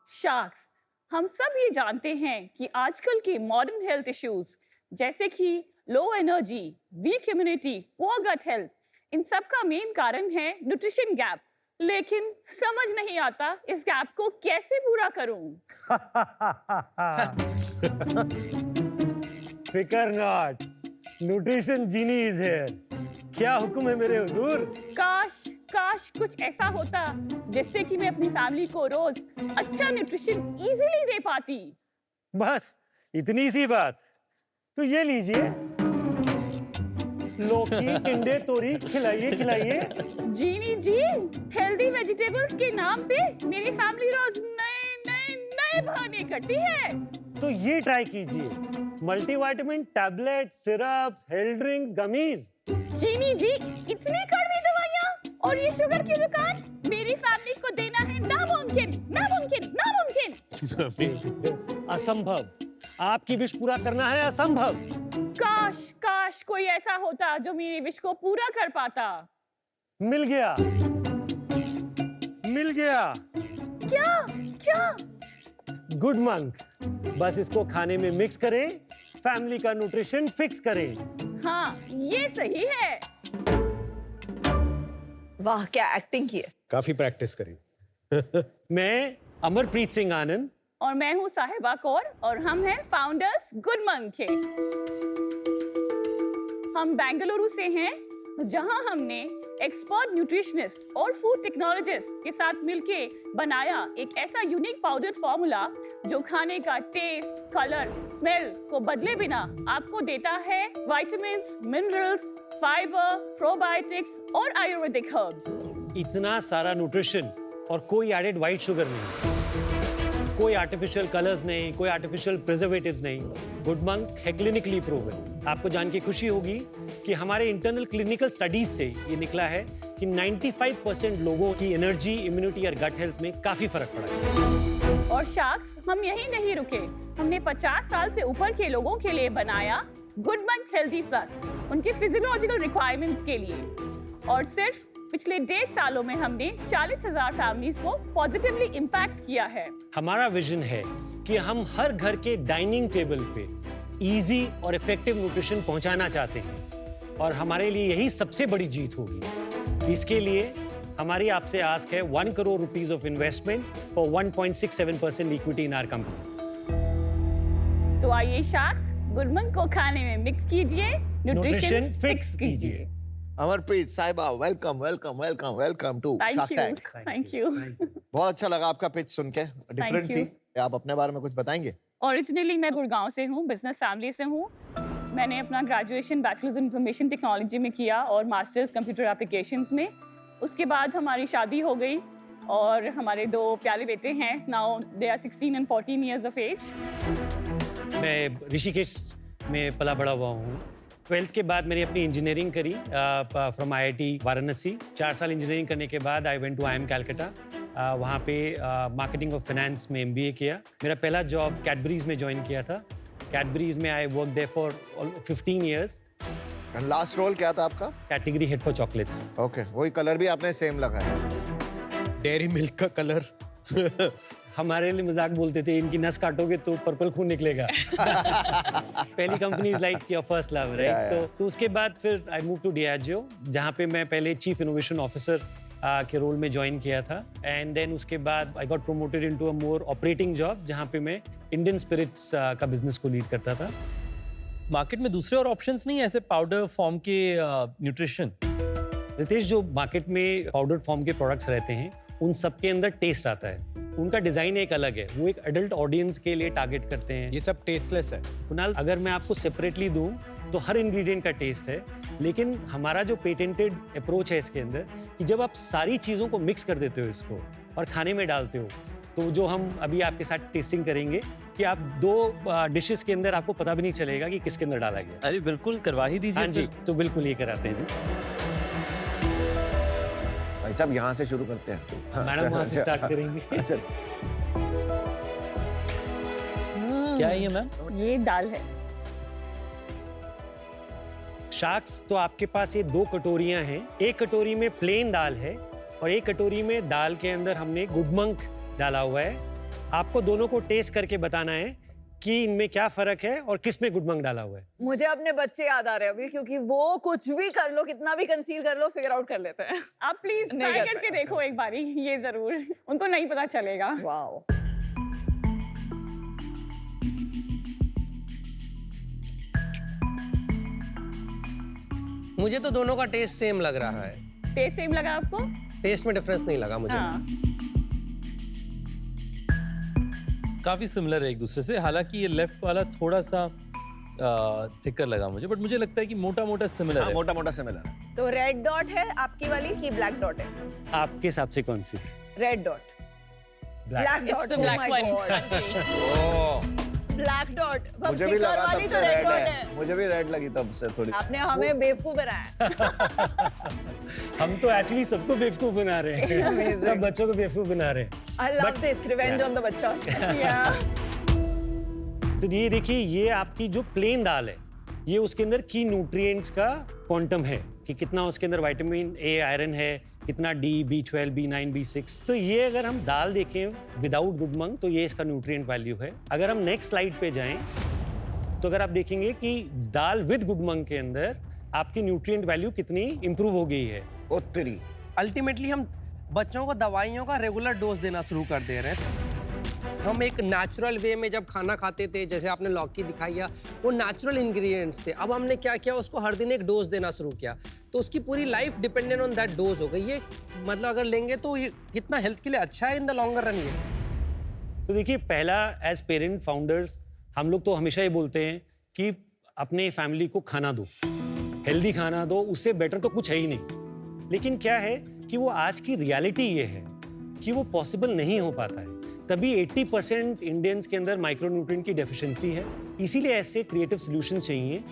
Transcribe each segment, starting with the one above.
Sharks. हम सब ये जानते हैं कि आजकल के मॉडर्न हेल्थ इश्यूज जैसे कि low energy, weak immunity, poor gut health, इन सब का मेन कारण है न्यूट्रिशन गैप। लेकिन समझ नहीं आता इस गैप को कैसे पूरा करूं। फिकर not, nutrition genie is here. क्या हुक्म है मेरे हुजूर? काश काश कुछ ऐसा होता जिससे कि मैं अपनी फैमिली को रोज अच्छा न्यूट्रिशन इजीली दे पाती। बस इतनी सी बात। तो ये लीजिए, लौकी, टिंडे, तोरी, खिलाइए खिलाइए। जीनी जी, हेल्दी वेजिटेबल्स के नाम पे मेरी फैमिली रोज नए नए नए बहाने करती है। तो ये ट्राई कीजिए, multivitamin tablet, syrups, health drinks, gummies. जीनी जी, इतनी कड़वी दवाइयाँ और ये शुगर की दुकान, मेरी फैमिली को देना है नामुमकिन नामुमकिन नामुमकिन। असंभव, आपकी विश पूरा करना है असंभव। काश काश कोई ऐसा होता जो मेरी विश को पूरा कर पाता। मिल गया, मिल गया। क्या क्या? गुड मंक, बस इसको खाने में मिक्स करें, फैमिली का न्यूट्रिशन फिक्स करें। हाँ, ये सही है। वाह, क्या एक्टिंग की है। काफी प्रैक्टिस करी। मैं अमरप्रीत सिंह आनंद और मैं हूँ साहिबा कौर और हम हैं फाउंडर्स गुड मंक के। हम बेंगलुरु से हैं, जहां हमने एक्सपर्ट न्यूट्रिशनिस्ट और फूड टेक्नोलॉजिस्ट के साथ मिलके बनाया एक ऐसा यूनिक पाउडर्ड फॉर्मूला जो खाने का टेस्ट, कलर, स्मेल को बदले बिना आपको देता है विटामिन्स, मिनरल्स, फाइबर, प्रोबायोटिक्स और आयुर्वेदिक हर्ब्स। इतना सारा न्यूट्रिशन और कोई एडेड व्हाइट शुगर नहीं, कोई आर्टिफिशियल कलर्स नहीं, कोई आर्टिफिशियल प्रिजर्वेटिव्स नहीं। गुड मंक है क्लिनिकली प्रूवन। आपको जान के खुशी होगी कि हमारे इंटरनल क्लिनिकल स्टडीज से ये निकला है कि 95% लोगों की एनर्जी, इम्यूनिटी और गट हेल्थ में काफी फर्क पड़ा है। और शार्क्स, हम यहीं नहीं रुके। हमने 50 साल से ऊपर के लोगों के लिए बनाया गुड मंक हेल्दी प्लस, उनके फिजियोलॉजिकल रिक्वायरमेंट्स के लिए। और सिर्फ पिछले 1.5 सालों में हमने 40,000 फैमिलीज को पॉजिटिवली इम्पैक्ट किया है। हमारा विजन है कि हम हर घर के डाइनिंग टेबल पे इजी और इफेक्टिव न्यूट्रिशन पहुंचाना चाहते हैं और हमारे लिए यही सबसे बड़ी जीत होगी। इसके लिए हमारी आपसे आस्क है 1 crore rupees of investment for 1.67% equity in our company. तो आइए शार्क्स, गुड मंक को खाने में मिक्स कीजिए, न्यूट्रिशन फिक्स कीजिए। Amarpreet, Sahiba, welcome welcome welcome welcome to Shark Tank. Thank you. बहुत अच्छा लगा आपका पिच सुन के, डिफरेंट थी। आप अपने बारे में कुछ बताएंगे? ओरिजिनली मैं गुड़गांव से हूँ, बिजनेस फैमिली से हूँ। मैंने अपना graduation bachelors in information technology में किया और मास्टर्स कंप्यूटर एप्लीकेशंस में। उसके बाद हमारी शादी हो गई और हमारे 2 प्यारे बेटे हैं। Now they are 16 and 14 years of age। मैं ऋषिकेश में पला बड़ा हुआ हूँ। 12th के बाद मैंने अपनी इंजीनियरिंग करी फ्रॉम IIT वाराणसी। 4 साल इंजीनियरिंग करने के बाद I went to IIM Calcutta. वहाँ पे मार्केटिंग और फाइनेंस में MBA किया। मेरा पहला जॉब कैडबरीज में ज्वाइन किया था। कैडबरीज में I work there for 15 years। Last role क्या था आपका? Category head for chocolates. Okay, वही कलर भी आपने सेम लगाया। डेयरी मिल्क का कलर। हमारे लिए मजाक बोलते थे, इनकी नस काटोगे तो पर्पल खून निकलेगा। पहली company is like your first love, right? तो उसके बाद फिर आई मूव टू Diageo, जहाँ पे मैं पहले चीफ इनोवेशन ऑफिसर के रोल में ज्वाइन किया था। एंड देन उसके बाद I got promoted into a more operating job, जहाँ पे मैं इंडियन स्पिरिट्स का बिजनेस को लीड करता था। मार्केट में दूसरे और ऑप्शंस नहीं है ऐसे पाउडर फॉर्म के न्यूट्रिशन? रितेश, जो मार्केट में पाउडर फॉर्म के प्रोडक्ट्स रहते हैं उन सब के अंदर टेस्ट आता है। उनका डिजाइन एक अलग है, वो एक एडल्ट ऑडियंस के लिए टारगेट करते हैं। ये सब टेस्टलेस है। कुणाल, अगर मैं आपको सेपरेटली दूं तो हर इंग्रेडिएंट का टेस्ट है, लेकिन हमारा जो पेटेंटेड अप्रोच है इसके अंदर कि जब आप सारी चीज़ों को मिक्स कर देते हो इसको और खाने में डालते हो, तो जो हम अभी आपके साथ टेस्टिंग करेंगे कि आप 2 डिशेस के अंदर आपको पता भी नहीं चलेगा कि किसके अंदर डाला गया। अरे बिल्कुल, करवा ही दीजिए। हाँ जी, तो बिल्कुल ये कराते हैं जी। भाई साहब, यहाँ से शुरू करते हैं। मैडम वहाँ से स्टार्ट करेंगे। अच्छा। क्या है ये मैम? ये दाल है। शार्क्स, तो आपके पास ये 2 कटोरियां हैं। एक कटोरी में प्लेन दाल है और एक कटोरी में दाल के अंदर हमने गुड मंक डाला हुआ है। आपको दोनों को टेस्ट करके बताना है कि इनमें क्या फर्क है और किस में गुडमंग डाला हुआ है। मुझे अपने बच्चे याद आ रहे हैं अभी, क्योंकि वो कुछ भी कर लो, कितना भी कंसील कर लो, फिगर आउट कर लेते हैं। आप प्लीज नहीं ट्राई कर करके देखो एक बारी, ये जरूर, उनको नहीं पता चलेगा। वाओ। मुझे तो दोनों का टेस्ट सेम लग रहा है। टेस्ट सेम लगा आपको? टेस्ट में डिफरेंस नहीं लगा मुझे। हाँ। काफी सिमिलर है एक दूसरे से, हालांकि ये लेफ्ट वाला थोड़ा सा थिकर लगा मुझे, बट मुझे लगता है कि मोटा मोटा सिमिलर हाँ, है। मोटा मोटा सिमिलर है। तो रेड डॉट है आपकी वाली कि ब्लैक डॉट है? आपके हिसाब से कौन सी? Red dot. Black It's dot. the black one. ओह, ब्लैक डॉट। मुझे भी लगा वाली तब तो से रेड रेड डॉट है। है। मुझे भी रेड लगी तब से थोड़ी। आपने हमें बेवकूफ बनाया। हम तो एक्चुअली सबको बेवकूफ बना रहे हैं। Amazing. सब बच्चों को बेवकूफ बना रहे हैं। I love this revenge on the बच्चा। तो ये देखिए, ये आपकी जो प्लेन दाल है, ये उसके अंदर की न्यूट्रिएंट्स का क्वांटम है कि कितना उसके अंदर विटामिन ए, आयरन है, कितना डी, B12, B9, B6। तो ये अगर हम दाल देखें विदाउट गुडमंग तो ये इसका न्यूट्रिएंट वैल्यू है। अगर हम नेक्स्ट स्लाइड पे जाएं तो अगर आप देखेंगे कि दाल विद गुडमंग के अंदर आपकी न्यूट्रिएंट वैल्यू कितनी इंप्रूव हो गई है। उत्तरी। अल्टीमेटली हम बच्चों को दवाइयों का रेगुलर डोज देना शुरू कर दे रहे हैं। हम एक नेचुरल वे में जब खाना खाते थे, जैसे आपने लौकी दिखाई है, वो नेचुरल इंग्रेडिएंट्स थे। अब हमने क्या किया, उसको हर दिन एक डोज देना शुरू किया, तो उसकी पूरी life dependent on that does हो गई। ये मतलब अगर लेंगे तो ये कितना हेल्थ के लिए अच्छा है इन द लॉन्गर रन। ये तो देखिए, पहला एज पेरेंट फाउंडर्स हम लोग तो हमेशा ही बोलते हैं कि अपने फैमिली को खाना दो, हेल्दी खाना दो, उससे बेटर तो कुछ है ही नहीं। लेकिन क्या है कि वो आज की रियलिटी ये है कि वो पॉसिबल नहीं हो पाता है। तभी 80% इंडियंस के अंदर माइक्रोन्यूट्रिएंट की डेफिशिएंसी है। इसीलिए ऐसे क्रिएटिव सॉल्यूशंस चाहिए।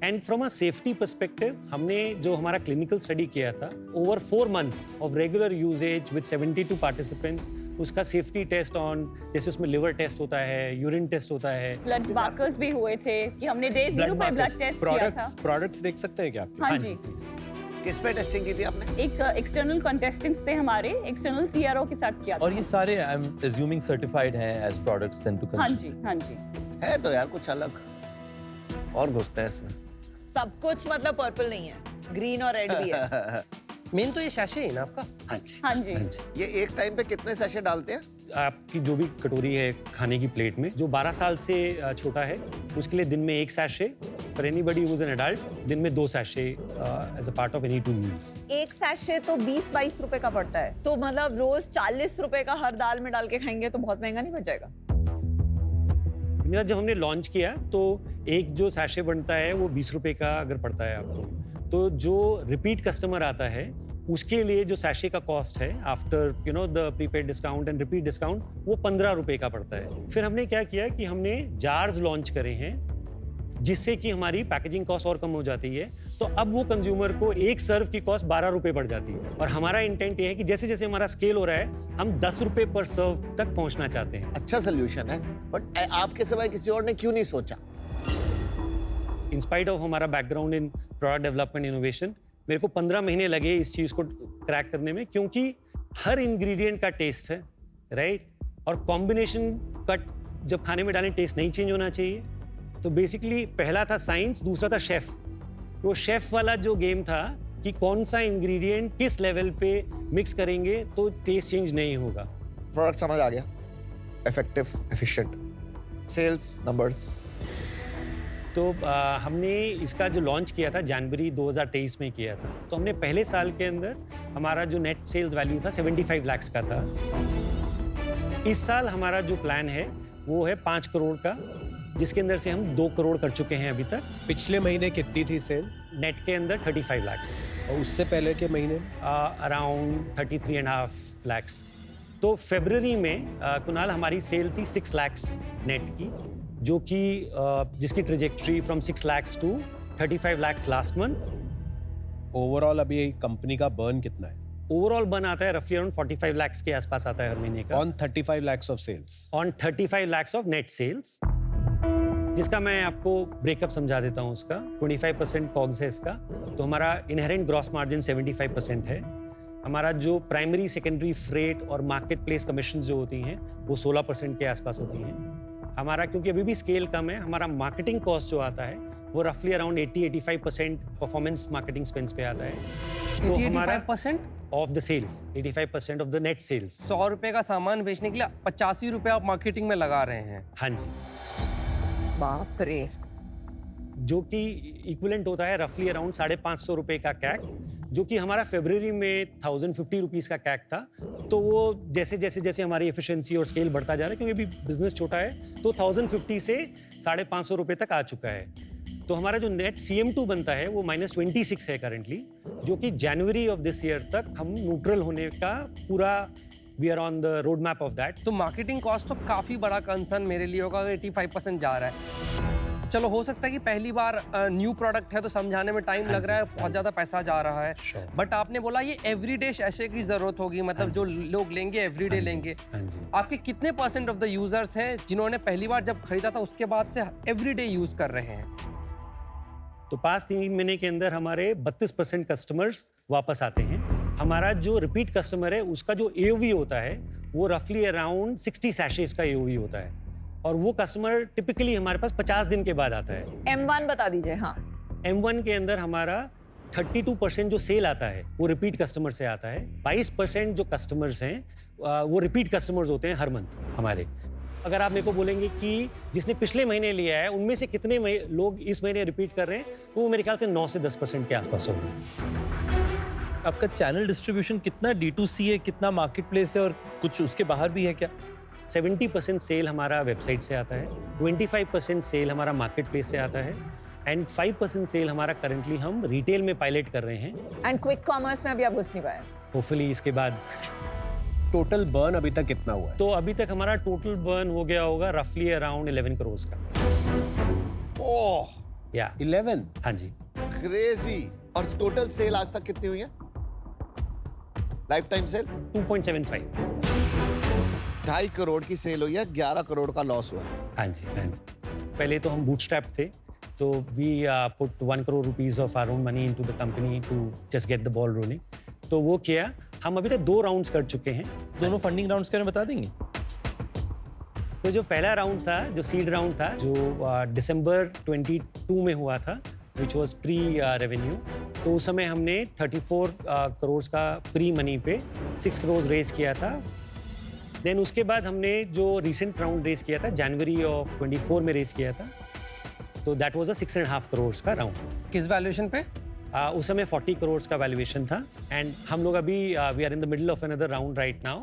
And from a safety perspective, हमने जो हमारा क्लिनिकल स्टडी किया था, over 4 months of regular usages with 72 participants, उसका सेफ्टी टेस्ट ऑन, जैसे उसमें लिवर टेस्ट होता है, यूरिन टेस्ट होता है, ब्लड मार्कर्स भी हुए थे कि हमने डे 0 पे ब्लड टेस्ट किया था। प्रोडक्ट्स देख सकते हैं क्या आपके? हाँ जी। किस पे टेस्टिंग की थी आपने? एक एक्सटर्नल कंटेस्टेंट्स थे हमारे, एक्सटर्नल CRO के साथ किया था। और ये सारे आई एम अज्यूमिंग सर्टिफाइड हैं एज प्रोडक्ट्स देन टू हाँ कंज्यूम। जी, हाँ जी। है तो यार कुछ अलग और घुसते हैं इसमें। सब कुछ मतलब पर्पल नहीं है, ग्रीन और रेड भी है। मेन तो ये शैशे है ना आपका। हाँ जी, हाँ जी। हाँ जी। ये एक टाइम पे कितने सैशे डालते हैं? आपकी जो भी कटोरी है खाने की प्लेट में, जो 12 साल से छोटा है, उसके लिए दिन में 1 sachet, for anybody who is an adult दिन में 2 sachet as a part of any 2 meals. एक सैशे तो 20-22 रुपए का पड़ता है, तो मतलब रोज 40 रुपए का हर दाल में डाल के खाएंगे तो बहुत महंगा नहीं पड़ जाएगा? जब हमने लॉन्च किया तो एक जो सैशे बनता है वो 20 रुपए का अगर पड़ता है आपको, तो जो रिपीट कस्टमर आता है उसके लिए जो सैशे का कॉस्ट है after the prepaid discount and repeat discount, वो 15 रुपए का पड़ता है। फिर हमने क्या किया कि हमने जार्स लॉन्च करे हैं जिससे कि हमारी पैकेजिंग कॉस्ट और कम हो जाती है। तो अब वो कंज्यूमर को एक सर्व की कॉस्ट 12 रुपए पड़ जाती है। और हमारा इंटेंट ये है कि जैसे जैसे हमारा स्केल हो रहा है, हम 10 रुपए पर सर्व तक पहुंचना चाहते हैं। अच्छा सोल्यूशन है, बट आपके सिवाय किसी और ने क्यों नहीं सोचा? इन स्पाइट ऑफ हमारा बैकग्राउंड इन प्रोडक्ट डेवलपमेंट इनोवेशन, मेरे को 15 महीने लगे इस चीज को क्रैक करने में, क्योंकि हर इंग्रेडिएंट का टेस्ट है, राइट? और कॉम्बिनेशन का जब खाने में डालें टेस्ट नहीं चेंज होना चाहिए। तो बेसिकली पहला था साइंस, दूसरा था शेफ। वो शेफ वाला जो गेम था कि कौन सा इंग्रेडिएंट किस लेवल पे मिक्स करेंगे तो टेस्ट चेंज नहीं होगा। प्रोडक्ट समझ आ गया, इफेक्टिव, एफिशिएंट, सेल्स नंबर्स। तो हमने इसका जो लॉन्च किया था जनवरी 2023 में किया था। तो हमने पहले साल के अंदर हमारा जो नेट सेल्स वैल्यू था 75 लाख का था। इस साल हमारा जो प्लान है वो है 5 करोड़ का, जिसके अंदर से हम 2 करोड़ कर चुके हैं अभी तक। पिछले महीने कितनी थी सेल? नेट के अंदर 35 लाख, और उससे पहले के महीने? अराउंड 33.5 लाख। तो फरवरी में कुणाल हमारी सेल थी 6 लाख नेट की, जो कि जिसकी trajectory from 6 lakh to 35 lakh last month. Overall अभी कंपनी का बर्न कितना है? ओवरऑल बर्न आता है रफली अराउंड 45 लाख के आसपास आता है हर महीने का। On 35 lakh of sales? On 35 lakh of net sales, जिसका मैं आपको ब्रेकअप समझा देता हूँ। उसका 25% कॉग्स है इसका, तो हमारा इनहेरेंट ग्रॉस मार्जिन 75% है। हमारा जो प्राइमरी सेकेंडरी फ्रेट और मार्केट प्लेस कमीशन जो होती हैं वो 16% के आसपास होती हैं। हमारा क्योंकि अभी भी स्केल कम है, हमारा मार्केटिंग कॉस्ट जो आता है वो रफली अराउंड 80-85% परफॉर्मेंस मार्केटिंग स्पेंड्स पे आता है। 80-85% of the sales, 85% of the net sales. 100 रुपए का सामान बेचने के लिए 85 रुपए आप मार्केटिंग में लगा रहे हैं। हाँ जी, बाप रे। जो कि इक्विवेलेंट होता है रफली अराउंड 550 रुपए का कैक, जो कि हमारा फरवरी में 1050 रुपीस का कैक था। तो वो जैसे जैसे जैसे हमारी एफिशिएंसी और स्केल बढ़ता जा रहा है, क्योंकि अभी बिजनेस छोटा है, तो 1050 से 550 रुपए तक आ चुका है। तो हमारा जो नेट CM2 बनता है वो -26 है करंटली, जो कि जनवरी ऑफ दिस ईयर तक हम न्यूट्रल होने का पूरा we are on the road map of that. तो मार्केटिंग कॉस्ट तो काफी बड़ा कंसर्न मेरे लिए होगा अगर 85% जा रहा है। चलो हो सकता है कि पहली बार न्यू प्रोडक्ट है तो समझाने में टाइम लग रहा है, बहुत ज्यादा पैसा जा रहा है, बट आपने बोला ये एवरीडे शैशे की जरूरत होगी, मतलब जो लोग लेंगे एवरीडे लेंगे। आपके कितने % ऑफ द यूजर्स हैं जिन्होंने पहली बार जब खरीदा था उसके बाद से एवरीडे यूज कर रहे हैं? तो पास 3 महीने के अंदर हमारे 32% कस्टमर्स वापस आते हैं। हमारा जो रिपीट कस्टमर है उसका जो AOV होता है वो रफली अराउंड 60 सैशेस का AOV होता है, और वो कस्टमर टिपिकली हमारे पास 50 दिन के बाद आता है। M1 बता दीजिए। हाँ, M1 के अंदर हमारा 32% जो सेल आता है वो रिपीट कस्टमर से आता है। 22% जो कस्टमर्स हैं वो रिपीट कस्टमर्स होते हैं हर मंथ हमारे। अगर आप मेरे को बोलेंगे कि जिसने पिछले महीने लिया है उनमें से कितने लोग इस महीने रिपीट कर रहे हैं, तो वो मेरे ख्याल से 9 से 10% के आसपास होगा। आपका चैनल डिस्ट्रीब्यूशन कितना D2C है, कितना मार्केट प्लेस है, और कुछ उसके बाहर भी है क्या? 70% सेल हमारा वेबसाइट से आता है, 25% सेल हमारा मार्केट प्लेस से आता है, एंड 5% सेल हमारा करंटली हम रिटेल में पायलट कर रहे हैं। एंड क्विक कॉमर्स में अभी आप घुस नहीं पाए? होपफुली इसके बाद। टोटल बर्न अभी तक कितना हुआ है? तो अभी तक हमारा टोटल बर्न हो गया होगा रफली अराउंड 11 करोड़ का। ओह या 11? हाँ जी। क्रेजी। और टोटल सेल आज तक कितनी हुई है? Life time cell 2.75। 2.5 करोड़ की सेल हुई है, 11 करोड़ का लॉस हुआ। हाँ जी, हाँ जी। पहले तो हम बूटस्ट्रैप थे, तो we put 1 crore rupees of our own money into the company to just get the ball rolling. तो वो किया। हम अभी तक 2 राउंड्स कर चुके हैं। दोनों फंडिंग राउंड्स के बारे में बता देंगे? तो जो पहला राउंड था, जो सीड राउंड था, जो दिसंबर 22 में हुआ था, विच वॉज प्री रेवेन्यू, तो उस समय हमने 34 करोड़ का प्री मनी पे 6 करोड़ रेज किया था। देन उसके बाद हमने जो रिसेंट राउंड रेज किया था जनवरी ऑफ 24 में रेज किया था, तो दैट वाज अ 6.5 करोड़ का राउंड। किस वैल्यूएशन पे? उस समय 40 करोड़ का वैल्यूएशन था, एंड हम लोग अभी we are in the middle of another round right now,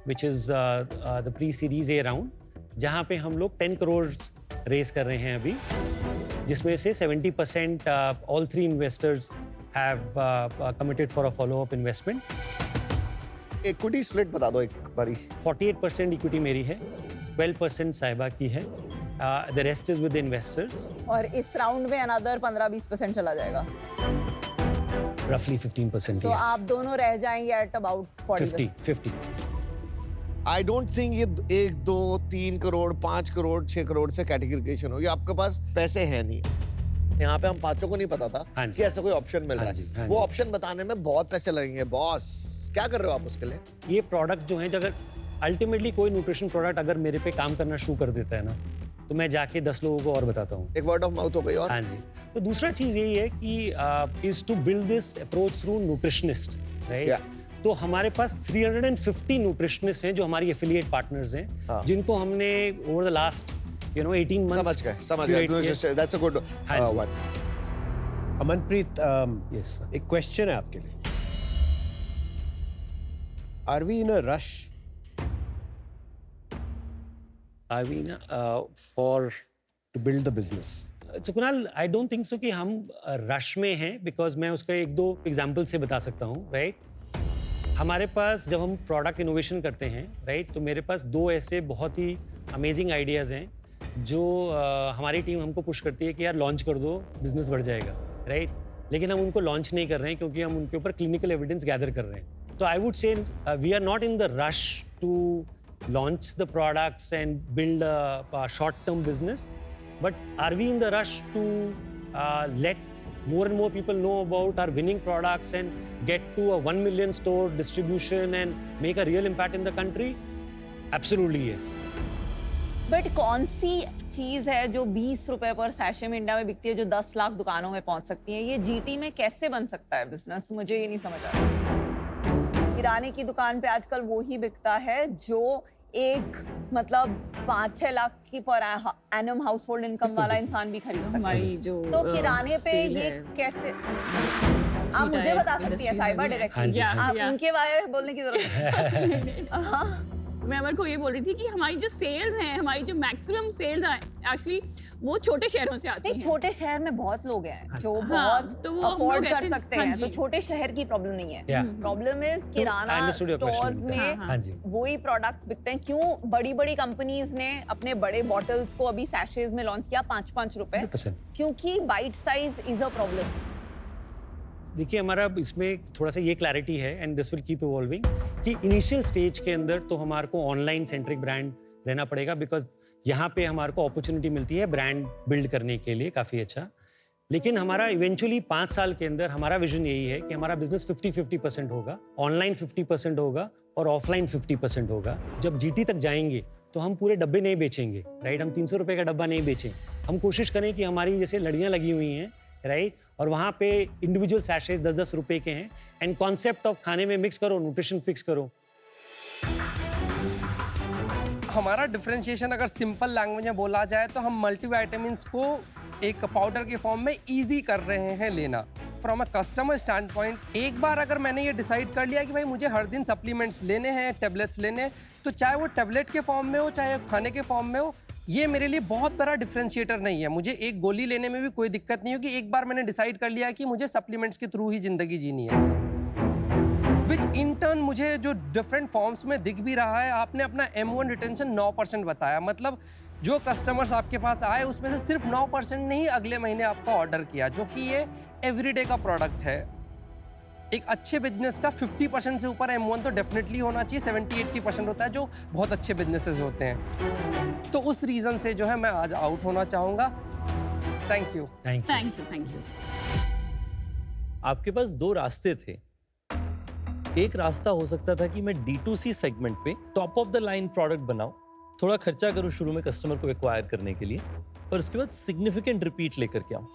which is the pre series A round, जहाँ पे हम लोग 10 करोड़ रेज कर रहे हैं अभी, जिसमें से 70% all 3 investors have committed for a follow up investment. Equity split बता दो एक बारी। 48% इक्विटी मेरी है, 12% साहिबा की है, the rest is with investors. और इस राउंड में अनदर 15-20% चला जाएगा, रफली 15%। तो आप दोनों रह जाएंगे eight about 50। I don't think ये 1, 2, 3 करोड़, 5 करोड़, 6 करोड़ से कैटेगराइजेशन होगी। आपके पास पैसे हैं नहीं। यहाँ पे हम पांचों को नहीं पता था हाँ जी। कि ऐसा कोई ऑप्शन मिल रहा है। हाँ वो जी। ऑप्शन बताने में बहुत पैसे लगेंगे बॉस। क्या कर रहे हो आप उसके लिए? ये प्रोडक्ट्स जो हैं, अगर अल्टीमेटली कोई न्यूट्रिशन प्रोडक्ट अगर मेरे पे काम करना शुरू कर देता है ना, तो मैं जाके 10 लोगों को और बताता हूँ। एक वर्ड ऑफ माउथ हो गई। और हाँ जी। तो दूसरा चीज यही है कि is to build this approach through nutritionist, right? तो हमारे पास 350 न्यूट्रिशनिस्ट हैं जो हमारी एफिलिएट पार्टनर्स हैं, जिनको हमने ओवर द लास्ट 18 मंथ्स समझ गए। That's a good one. Amanpreet, yes sir. एक क्वेश्चन है आपके लिए। Are we in a rush? I mean for to build the business? तो Kunal, I don't think so कि हम रश में हैं, बिकॉज मैं उसका 1-2 एग्जांपल से बता सकता हूँ, राइट? हमारे पास जब हम प्रोडक्ट इनोवेशन करते हैं, राइट, तो मेरे पास 2 ऐसे बहुत ही अमेजिंग आइडियाज़ हैं जो हमारी टीम हमको पुश करती है कि यार लॉन्च कर दो, बिजनेस बढ़ जाएगा, राइट? लेकिन हम उनको लॉन्च नहीं कर रहे हैं क्योंकि हम उनके ऊपर क्लिनिकल एविडेंस गैदर कर रहे हैं। तो I would say we are not in the rush to launch the products and build a short-term business, but are we in the rush to let more and more people know about our winning products and get to a 1 million store distribution and make a real impact in the country? Absolutely yes. But कौन सी चीज है जो 20 रुपए पर sachet में India में बिकती है जो 10 लाख दुकानों में पहुंच सकती है? ये जीटी में कैसे बन सकता है बिजनेस? मुझे ये नहीं समझ आ रहा। किराने की दुकान पे आजकल वो ही बिकता है जो एक मतलब 5-6 लाख की per annum house hold income वाला इंसान भी खरीद सकता है। हमारी जो तो किराने पे सेल ये है। कैसे? आप मुझे बता सकती है साइबर हाँ डायरेक्टली, जी, हाँ आप उनके बारे में बोलने की जरूरत नहीं। मैं अमर को ये बोल रही थी कि हमारी जो सेल्स हैं, हमारी जो मैक्सिमम सेल्स हैं एक्चुअली वो छोटे शहरों से आती नहीं, हैं। छोटे शहर में बहुत लोग हैं जो हाँ, बहुत तो वो हम अफोर्ड लोग कर ऐसे- सकते हाँ हैं, तो जी। छोटे शहर की प्रॉब्लम नहीं है। Yeah. Problem is I kirana understood your stores question. में हाँ जी। वही प्रोडक्ट्स बिकते हैं। क्यों बड़ी बड़ी कंपनीज ने अपने बड़े बॉटल्स को अभी सैशेज में लॉन्च किया 5-5 रुपए? 100%. क्योंकि bite size is a problem. देखिए हमारा इसमें थोड़ा सा ये क्लैरिटी है and this will keep evolving कि इनिशियल स्टेज के अंदर तो हमारे को ऑनलाइन सेंट्रिक ब्रांड रहना पड़ेगा बिकॉज यहाँ पे हमारे को अपॉर्चुनिटी मिलती है ब्रांड बिल्ड करने के लिए काफ़ी अच्छा। लेकिन हमारा इवेंचुअली 5 साल के अंदर हमारा विजन यही है कि हमारा बिजनेस 50-50% होगा, ऑनलाइन 50% होगा और ऑफलाइन 50% होगा। जब जीटी तक जाएंगे तो हम पूरे डब्बे नहीं बेचेंगे, राइट? हम 300 रुपये का डब्बा नहीं बेचें। हम कोशिश करें कि हमारी जैसे लड़ियाँ लगी हुई हैं, राइट? और वहाँ पे इंडिविजुअल सैशेज 10-10 रुपए के हैं एंड कॉन्सेप्ट ऑफ खाने में मिक्स करो, न्यूट्रिशन फिक्स करो। हमारा डिफरेंशिएशन अगर सिंपल लैंग्वेज में बोला जाए तो हम मल्टीविटामिन्स को एक पाउडर के फॉर्म में इजी कर रहे हैं लेना। From a customer stand point, एक बार अगर मैंने ये डिसाइड कर लिया कि भाई मुझे हर दिन सप्लीमेंट्स लेने हैं, टेबलेट्स लेने हैं, तो चाहे वो टेबलेट के फॉर्म में हो चाहे खाने के फॉर्म में हो, ये मेरे लिए बहुत बड़ा डिफरेंशिएटर नहीं है। मुझे एक गोली लेने में भी कोई दिक्कत नहीं होगी। एक बार मैंने डिसाइड कर लिया कि मुझे सप्लीमेंट्स के थ्रू ही जिंदगी जीनी है, विच इन टर्न मुझे जो डिफरेंट फॉर्म्स में दिख भी रहा है। आपने अपना M1 रिटेंशन 9% बताया, मतलब जो कस्टमर्स आपके पास आए उसमें से सिर्फ 9% ने ही अगले महीने आपका ऑर्डर किया, जो कि ये एवरीडे का प्रोडक्ट है। एक अच्छे बिजनेस का 50% से ऊपर M1 तो डेफिनेटली होना चाहिए। 70-80% होता है जो बहुत अच्छे बिजनेसेस होते हैं। तो उस रीज़न से जो है मैं आज आउट होना चाहूँगा। Thank you. Thank thank you. आपके पास 2 रास्ते थे। एक रास्ता हो सकता था कि मैं D2C सेगमेंट पे top of the line product बनाऊं, थोड़ा खर्चा करूं शुरू में कस्टमर को एक्वायर करने के लिए, और उसके बाद सिग्निफिकेंट रिपीट लेकर के आऊं।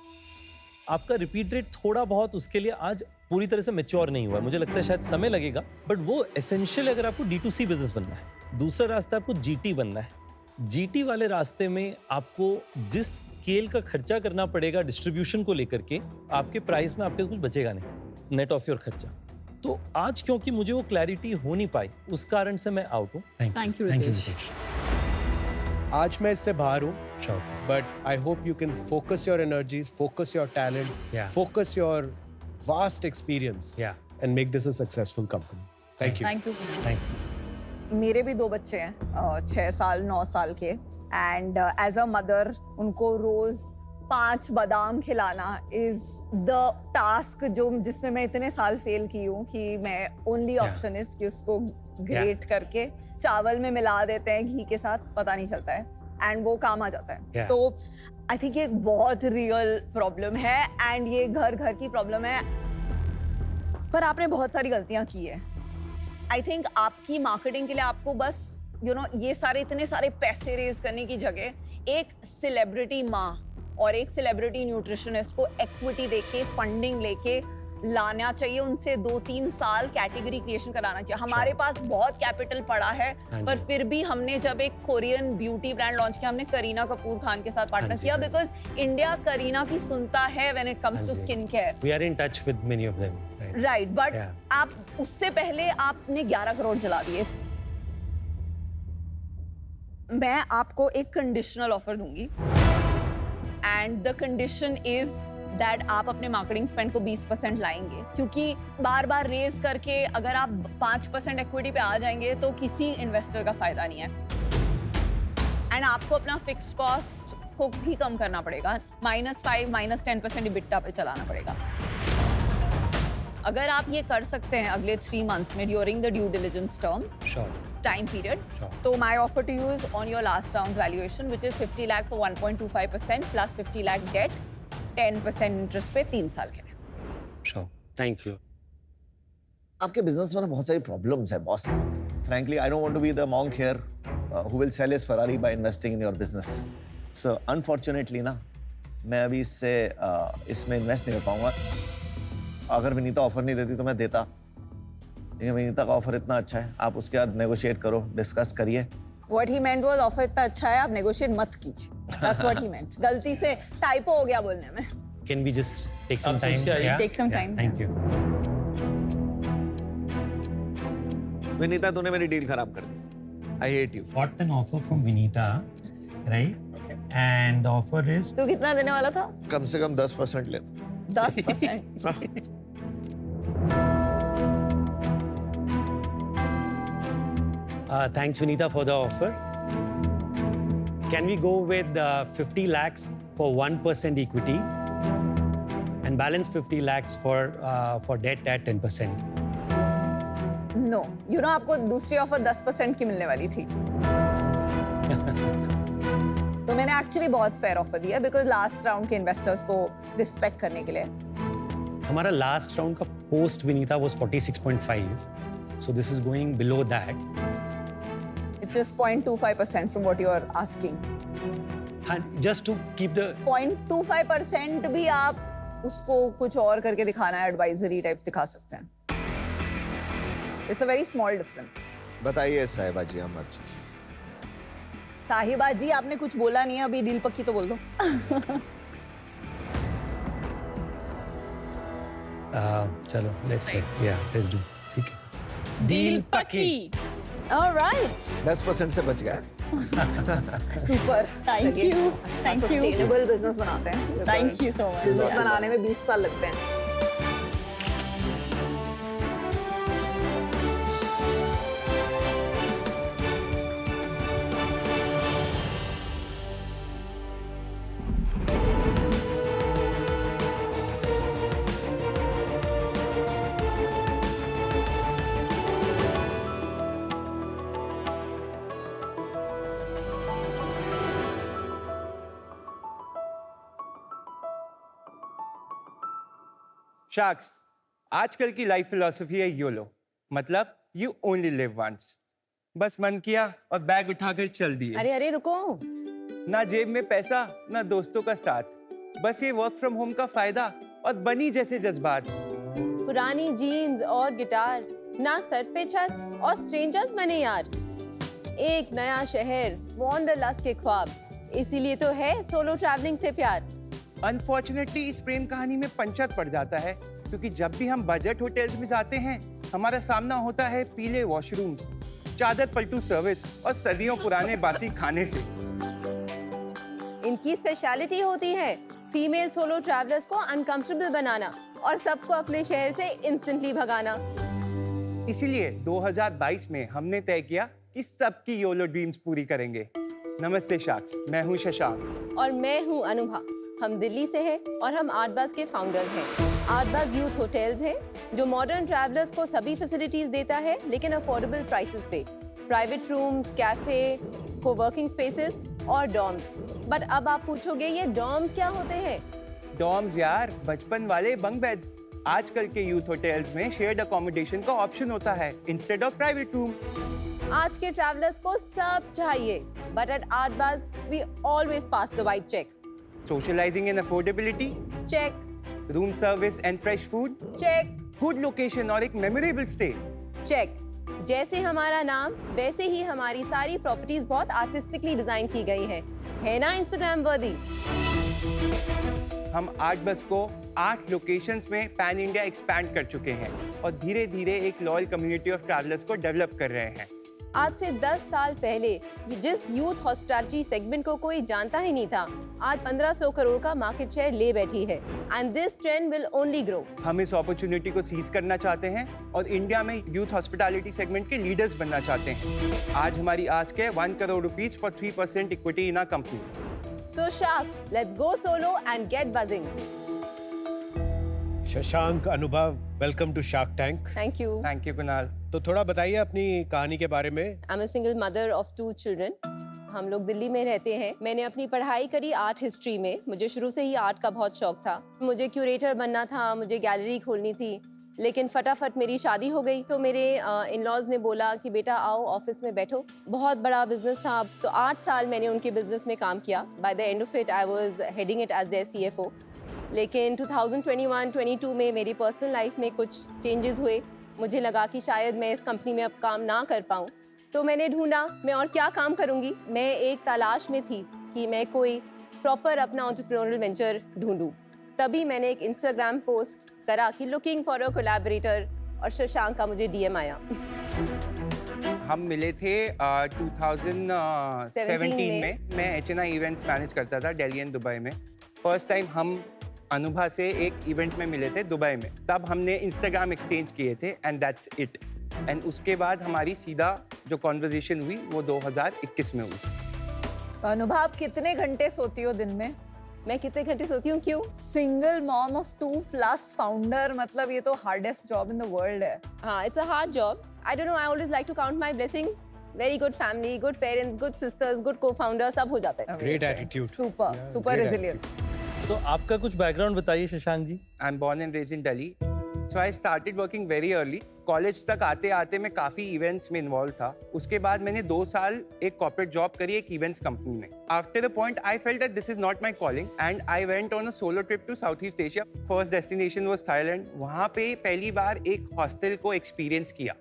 आपका रिपीट रेट थोड़ा बहुत उसके लिए आज पूरी तरह से मैच्योर नहीं हुआ है। मुझे लगता है शायद समय लगेगा, बट वो एसेंशियल अगर आपको D2C बिजनेस बनना है। दूसरा रास्ता आपको GT बनना है। GT वाले रास्ते में आपको जिस स्केल का खर्चा करना पड़ेगा डिस्ट्रीब्यूशन को लेकर के, आपके प्राइस में आपके कुछ बचेगा नहीं, नेट ऑफ योर खर्चा। तो आज क्योंकि मुझे वो क्लैरिटी हो नहीं पाई, उस कारण से मैं आउट हूँ। Thank you Ritesh. आज मैं इससे बाहर हूँ, sure. but I hope you can focus your energies, focus your talent, Yeah. focus your vast experience, Yeah. and make this a successful company. Thank you. Thank you. Thanks. मेरे भी 2 बच्चे हैं, 6 साल 9 साल के, एंड एज अ मदर उनको रोज 5 बादाम खिलाना इज द टास्क जो जिसमें मैं इतने साल फेल की हूँ कि मैं ओनली ऑप्शन इज कि उसको ग्रेट करके चावल में मिला देते हैं घी के साथ, पता नहीं चलता है एंड वो काम आ जाता है। Yeah. तो आई थिंक ये एक बहुत रियल प्रॉब्लम है एंड ये घर घर की प्रॉब्लम है, पर आपने बहुत सारी गलतियां की है। आई थिंक आपकी मार्केटिंग के लिए आपको बस ये सारे इतने सारे पैसे रेज करने की जगह एक सेलिब्रिटी माँ और एक सेलिब्रिटी न्यूट्रिशनिस्ट को इक्विटी देके फंडिंग लेके लाना चाहिए। उनसे 2-3 साल कैटेगरी क्रिएशन कराना चाहिए। हमारे पास बहुत कैपिटल पड़ा है, पर फिर भी हमने जब एक कोरियन ब्यूटी ब्रांड लॉन्च किया, हमने करीना कपूर खान के साथ पार्टनर किया, बिकॉज इंडिया करीना की सुनता है when it comes to skin care. We are in touch with many of them. Right, but Yeah. आप उससे पहले आपने 11 करोड़ जला दिए। मैं आपको एक कंडीशनल ऑफर दूंगी and the condition is that आप अपने मार्केटिंग स्पेंड को 20% लाएंगे, क्योंकि बार बार रेज करके अगर आप 5% इक्विटी पे आ जाएंगे तो किसी इन्वेस्टर का फायदा नहीं है एंड आपको अपना फिक्स्ड कॉस्ट को भी कम करना पड़ेगा। -5 -10% इबिट्टा पे चलाना पड़ेगा। अगर आप ये कर सकते हैं अगले 3 months में during the due diligence term Sure. time period. Sure. So my offer to you is on your last round valuation, which is 50 lakh for 1.25% plus 50 lakh debt, 10% interest पे 3 साल के लिए। Sure. Thank you. आपके business में ना बहुत सारी problems है boss. Frankly, I don't want to be the monk here who will sell his Ferrari by investing in your business. So unfortunately ना, मैं अभी इसमें इन्वेस्ट नहीं कर पाऊंगा. अगर विनीता ऑफर नहीं देती तो मैं देता. लेकिन विनीता का ऑफर इतना अच्छा है, आप उसके साथ नेगोशिएट करो, डिस्कस करिए. What he meant was offer इतना अच्छा है, आप नेगोशिएट मत कीजिए. That's what he meant. गलती से टाइपो हो गया बोलने में. Can we just take some आप सोच time? के आइए. Yeah? Take some Yeah, time. Thank you. Vinita तूने मेरी डील खराब कर दी. I hate you. Got an offer from Vinita, right? And the offer is तो कितना देने वाला था? कम से कम 10% लेता. 10%. thanks Vinita for the offer. Can we go with 50 lakhs for 1% equity and balance 50 lakhs for debt at 10%? No, you know आपको दूसरी offer 10% की मिलने वाली थी. तो मैंने एक्चुअली बहुत फेयर ऑफर दिया बिकॉज लास्ट राउंड के इन्वेस्टर्स को रिस्पेक्ट करने के लिए. हमारा लास्ट राउंड का post Vinita was 46.5, so this is going below that. It's just 0.25% from what you are asking. And just to keep the 0.25% भी आप उसको कुछ और करके दिखाना है, एडवाइजरी टाइप्स दिखा सकते हैं. It's a very small difference. बताइए साहिबा जी हमारी चीज. साहिबा जी आपने कुछ बोला नहीं है अभी, डील पक्की तो बोल दो. चलो let's do. ठीक है. डील पक्की. All right. 10% से बच गया. Super. Thank you. Thank you. Sustainable business बनाते हैं. Thank you so much. Business बनाने में 20 साल लगते हैं. शार्क्स, आजकल की लाइफ फिलॉसफी है योलो, मतलब यू ओनली लिव वंस. बस मन किया और बैग उठाकर चल दिए. अरे अरे रुको. ना जेब में पैसा, ना दोस्तों का साथ, बस ये वर्क फ्रॉम होम का फायदा और बनी जैसे जज्बात. पुरानी जीन्स और गिटार, ना सर पे छत और स्ट्रेंजर्स बने यार. एक नया शहर, वॉन्डरलस्ट के ख्वाब, इसीलिए तो है सोलो ट्रैवलिंग से प्यार. अनफॉर्चुनेटली इस प्रेम कहानी में पंचर पड़ जाता है, क्योंकि जब भी हम बजट होटल्स में जाते हैं हमारा सामना होता है पीले वॉशरूम्स, चादर पलटू सर्विस और सदियों पुराने बासी खाने से. इनकी स्पेशलिटी होती है फीमेल सोलो ट्रैवलर्स को अनकंफर्टेबल बनाना और सबको अपने शहर से इंस्टेंटली भगाना. इसीलिए 2022 में हमने तय किया कि सबकी योलो ड्रीम्स पूरी करेंगे. नमस्ते शार्क्स, मैं हूँ शशांक. और मैं हूँ अनुभा. हम दिल्ली से हैं और हम आर्टबाज के फाउंडर्स हैं. आर्टबाज यूथ होटल्स है जो मॉडर्न ट्रैवलर्स को सभी फैसिलिटीज देता है, लेकिन अफोर्डेबल प्राइसेस पे. Private rooms, cafe, coworking spaces और डॉर्म्स. बट अब आप पूछोगे ये डॉर्म्स क्या होते हैं? डॉर्म्स यार, बचपन वाले बंक बेड्स. आजकल के यूथ होटल्स में शेयर्ड अकोमोडेशन का ऑप्शन होता है इंस्टेड ऑफ प्राइवेट रूम. आज के ट्रैवलर्स को सब चाहिए, but at Artbuzz we always pass the vibe check. Socializing and affordability, check. room service and fresh food, check. good location और एक memorable stay. चेक. जैसे हमारा नाम वैसे ही हमारी सारी प्रॉपर्टीज बहुत आर्टिस्टिकली डिजाइन की गई है ना इंस्टाग्राम वर्दी. हम आर्टबस को 8 लोकेशंस में पैन इंडिया एक्सपैंड कर चुके हैं और धीरे धीरे एक लॉयल कम्युनिटी ऑफ ट्रैवलर्स को डेवलप कर रहे हैं. आज से 10 साल पहले जिस यूथ हॉस्पिटैलिटी सेगमेंट को कोई जानता ही नहीं था, आज 1500 करोड़ का मार्केट शेयर ले बैठी है. And this trend will only grow. हम इस अपॉर्चुनिटी को सीज करना चाहते हैं और इंडिया में यूथ हॉस्पिटैलिटी सेगमेंट के लीडर्स बनना चाहते हैं. आज हमारी आस्क है 1 crore rupees for 3% equity in our company. So sharks, let's go solo and get buzzing. Shashank, Anubhav, welcome to Shark Tank. Thank you. Thank you Kunal. तो थोड़ा बताइए अपनी कहानी के बारे में. I am a single mother of 2 children. हम लोग दिल्ली में रहते हैं. मैंने अपनी पढ़ाई करी आर्ट हिस्ट्री में. मुझे शुरू से ही आर्ट का बहुत शौक था. मुझे क्यूरेटर बनना था, मुझे गैलरी खोलनी थी. लेकिन फटाफट मेरी शादी हो गई तो मेरे इन लॉज ने बोला कि बेटा आओ ऑफिस में बैठो। बहुत बड़ा बिजनेस था, तो 8 साल मैंने उनके बिजनेस में काम किया। By the end of it I was heading it as their CFO। लेकिन 2021-22 में मेरी पर्सनल लाइफ में कुछ चेंजेस हुए। मुझे लगा कि शायद मैं इस कंपनी में अब काम ना कर पाऊँ, तो मैंने ढूंढा मैं और क्या काम करूँगी। मैं एक तलाश में थी कि मैं कोई प्रॉपर अपना एंटरप्रेन्योरियल वेंचर ढूंढूं। तभी मैंने एक इंस्टाग्राम पोस्ट करा कि लुकिंग फॉर अ कोलैबोरेटर, और शशांक का मुझे DM आया। हम मिले थे 2017 में। मैं HNI इवेंट्स मैनेज करता था दिल्ली एंड दुबई में। फर्स्ट टाइम हम अनुभा से एक इवेंट में मिले थे दुबई में। तब हमने इंस्टाग्राम एक्सचेंज किए थे एंड दैट्स इट। एंड उसके बाद हमारी सीधा जो कॉन्वर्जेशन हुई वो 2021 में हुई। अनुभव, आप कितने घंटे सोती हो दिन में? मैं कितने घंटे सोती हूँ? क्यों? सिंगल मॉम ऑफ 2+ फाउंडर, मतलब ये तो hardest job in the world है। हाँ, it's a hard job. I don't know, I always like to count my blessings. Very good family, good parents, good sisters, good cofounder, सब हो जाता है। Great attitude. Super resilient. तो आपका कुछ background बताइए Shashank ji. I'm born and raised in Delhi. So I started working very early. College तक आते आते मैं काफ़ी इवेंट्स में इन्वॉल्व था। उसके बाद मैंने 2 साल एक कॉर्पोरेट जॉब करी एक इवेंट्स कंपनी में। After the point I felt that this is not my calling and I went on a solo trip to South East Asia. First destination was Thailand. वहाँ पे पहली बार एक हॉस्टल को experience किया।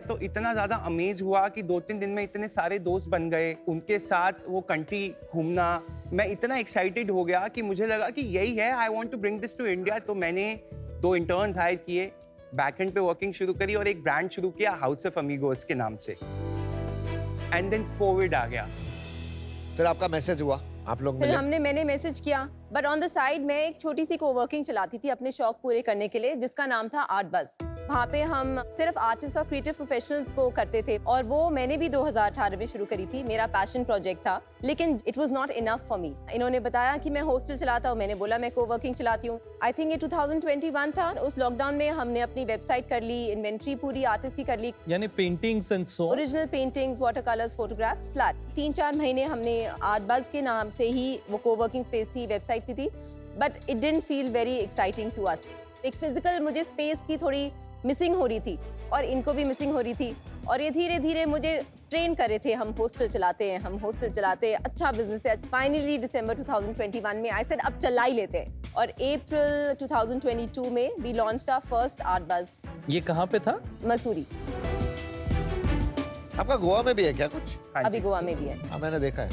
तो इतना ज़्यादा अमेज हुआ कि 2-3 दिन में इतने सारे दोस्त बन गए। उनके साथ वो कंट्री घूमना, मैं इतना एक्साइटेड हो गया कि मुझे लगा कि यही है, I want to bring this to India. तो मैंने 2 इंटर्न्स हायर किए, बैकएंड पे वर्किंग शुरू करी और एक ब्रांड शुरू किया हाउस ऑफ अमीगोस के नाम से। एंड देन कोविड आ गया। फिर आपका मैसेज हुआ, आप लोग फिर मिले। मैंने मैसेज किया, बट ऑन द साइड मैं एक छोटी सी कोवर्किंग चलाती थी अपने शौक पूरे करने के लिए, जिसका नाम था आर्ट बज। वहाँ पे हम सिर्फ आर्टिस्ट और क्रिएटिव प्रोफेशनल्स को करते थे, और वो मैंने भी 2018 में शुरू करी थी। मेरा पैशन प्रोजेक्ट था, लेकिन it was not enough for me. इन्होंने बताया कि मैं हॉस्टल चलाता हूँ, मैंने बोला मैं कोवर्किंग चलाती हूँ। आई थिंक ये 2021 था। उस लॉकडाउन में हमने अपनी वेबसाइट कर ली, इन्वेंट्री पूरी आर्टिस्ट की कर ली, यानी paintings and so. Original paintings, water colours, photographs, flat. 3-4 महीने हमने आर्ट बज के नाम से ही, वो कोवर्किंग स्पेस थी, वेबसाइट भी थी, but it didn't feel very exciting to us. एक फिजिकल मुझे स्पेस की थोड़ी मिसिंग हो रही थी, और इनको भी मिसिंग हो रही थी। और ये धीरे धीरे मुझे ट्रेन कर रहे थे, हम हॉस्टल चलाते हैं, हम हॉस्टल चलाते हैं, अच्छा बिजनेस है। फाइनली दिसंबर 2021 में आई सेड अब चला ही लेते हैं, और अप्रैल 2022 में we launched our first Art Buzz. ये कहाँ पे था? मसूरी। आपका गोवा में भी है क्या कुछ? अभी गोवा में भी है। हाँ, मैंने देखा है।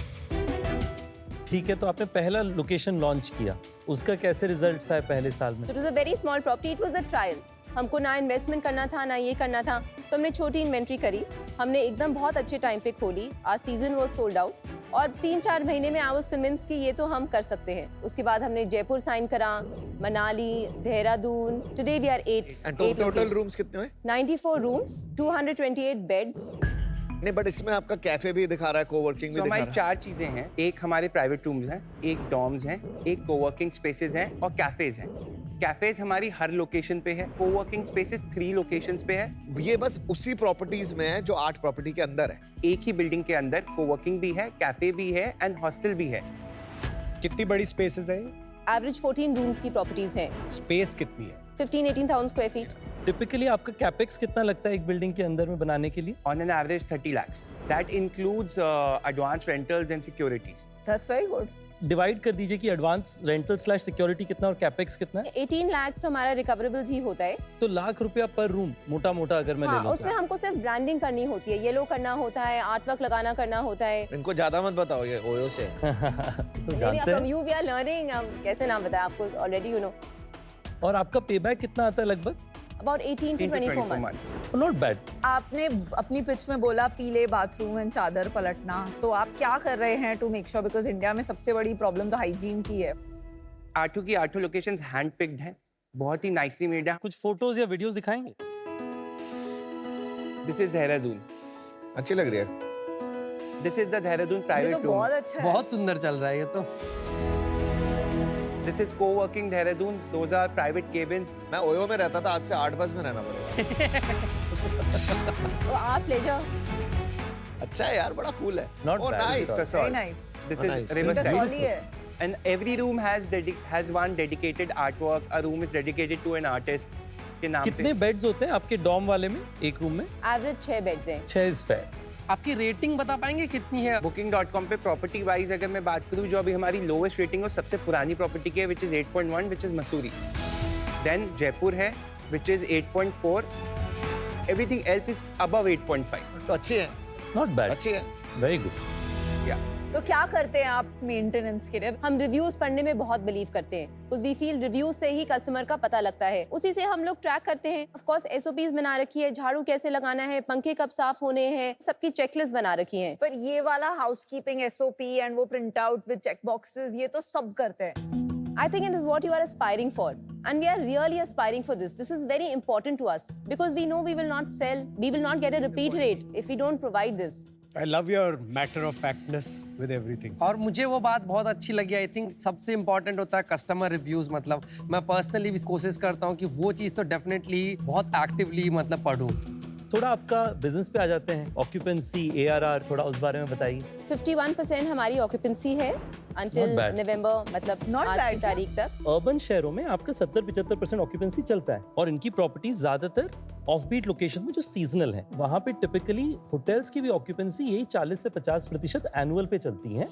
ठीक है, तो आपने पहला लोकेशन लॉन्च किया, उसका कैसे रिजल्ट्स आए पहले साल में? So it was a very small property, it was a trial. हमको ना इन्वेस्टमेंट करना था, ना ये करना था, तो हमने छोटी इन्वेंट्री करी। हमने एकदम बहुत अच्छे टाइम पे खोली। Our season was sold out, और 3-4 महीने में आई वाज कन्विंस कि ये तो हम कर सकते हैं। उसके बाद हमने जयपुर साइन करा, Manali, Dehradun. Today we are 8 total rooms कितने हुए? 94 रूम्स, 228 बेड्स। नहीं, बट इसमें आपका कैफे भी दिखा रहा है, कोवर्किंग भी तो दिखा हमारी रहा 4 चीजें हैं। एक हमारे प्राइवेट रूम्स हैं, एक डॉर्म्स हैं, एक कोवर्किंग स्पेसेस हैं और कैफेज हैं। कैफेज हमारी हर लोकेशन पे है, कोवर्किंग स्पेसेस 3 लोकेशंस पे है। है। ये बस उसी प्रॉपर्टीज में है जो 8 प्रॉपर्टी के अंदर है। एक ही बिल्डिंग के अंदर कोवर्किंग भी है, कैफे भी है एंड हॉस्टल भी है। कितनी बड़ी स्पेसेस है? एवरेज 14 रूम्स की प्रॉपर्टीज हैं। स्पेस कितनी है? 15-18,000 स्क्वायर फीट। टिपिकली आपका कैपेक्स कितना लगता है एक बिल्डिंग के अंदर में बनाने के लिए? On an average 30 lakhs. That includes advance rentals and securities. That's very good. Divide कर दीजिए कि एडवांस रेंटल स्लैश सिक्योरिटी कितना और कैपेक्स कितना है। 18 लाख तो हमारा रिकवरेबल्स ही होता है। तो ₹1,00,000 पर रूम मोटा मोटा अगर मैं ले हाँ, लूं उसमें हमको सिर्फ ब्रांडिंग करनी होती है, येलो करना होता है, आर्ट वर्क लगाना करना होता है। इनको ज्यादा मत बताओ, ये ओयो से है। तो जानते फ्रॉम हैं। You we are learning. हम कैसे नाम बताएं आपको, ऑलरेडी यू नो। और आपका पेबैक कितना आता है लगभग? About 18 to 24 months. Not bad. आपने अपनी पिच में बोला पीले बाथरूम एंड चादर पलटना, तो आप क्या कर रहे हैं to make sure, because India में सबसे बड़ी प्रॉब्लम तो हाइजीन की है। 8 की 8 लोकेशंस हैंड पिक्ड हैं, बहुत ही नाइसली मेड है। कुछ फोटोज या वीडियोस दिखाएंगे? This is Dehradun. अच्छी लग रही है। दिस इज द देहरादून ये तो प्राइवेट रूम। बहुत अच्छा है। बहुत सुंदर चल रहा है ये तो। This is coworking Dehradun. Those are private cabins. मैं ओयो में रहता था, आज से 8 बस में रहना पड़ेगा। तो आप प्लेजर। अच्छा है यार, बड़ा कूल है। Not Oh, bad nice. at all. Very nice. This Oh, is nice. Riverside. Kasauli है। And every room has one dedicated artwork. A room is dedicated to an artist. के नाम कितने बेड्स होते हैं आपके डॉम वाले में एक रूम में? एवरेज 6 बेड्स हैं। 6 इज फेयर। आपकी रेटिंग बता पाएंगे कितनी है? Booking.com पे प्रॉपर्टी वाइज अगर मैं बात करूं, जो अभी हमारी लोवेस्ट रेटिंग है सबसे पुरानी प्रॉपर्टी की है, which is 8.1, which is Mussoorie. Then Jaipur है, which is 8.4। Everything else is above 8.5। तो अच्छी है, नॉट बैड, अच्छी है। Very good. या तो क्या करते हैं आप मेंटेनेंस के लिए? हम रिव्यूज पढ़ने में बहुत बिलीव करते हैं, बिकॉज़ वी फील रिव्यूज से ही कस्टमर का पता लगता है, उसी से हम लोग ट्रैक करते हैं। ऑफ कोर्स एसओपीज बना रखी है, झाड़ू कैसे लगाना है, पंखे कब साफ होने हैं, सबकी चेकलिस्ट बना रखी है। पर ये वाला हाउसकीपिंग एसओपी एंड वो print out with check boxes, ये तो सब करते हैं। I think it is what you are aspiring for, and we are really aspiring for this. This is very important to us because we know we will not sell, we will not get a repeat rate if we don't provide this. I love your matter of factness with everything. और मुझे वो बात बहुत अच्छी लगी। I think सबसे important होता है कस्टमर रिव्यूज। मतलब मैं पर्सनली भी कोशिश करता हूँ कि वो चीज़ तो डेफिनेटली बहुत एक्टिवली मतलब पढूं। थोड़ा आपका बिजनेस पे आ जाते हैं, ऑक्यूपेंसी, ARR, थोड़ा उस बारे में बताइए। 51% हमारी ऑक्यूपेंसी है until Not bad. नवंबर, मतलब Not आज की bad, तारीख तक। अर्बन शहरों में आपका 70-75% ऑक्यूपेंसी चलता है और इनकी प्रॉपर्टीज ज्यादातर ऑफ बीट लोकेशन में जो सीजनल है, वहां पे टिपिकली होटल्स की भी ऑक्यूपेंसी यही 40 से 50% एनुअल पे चलती है।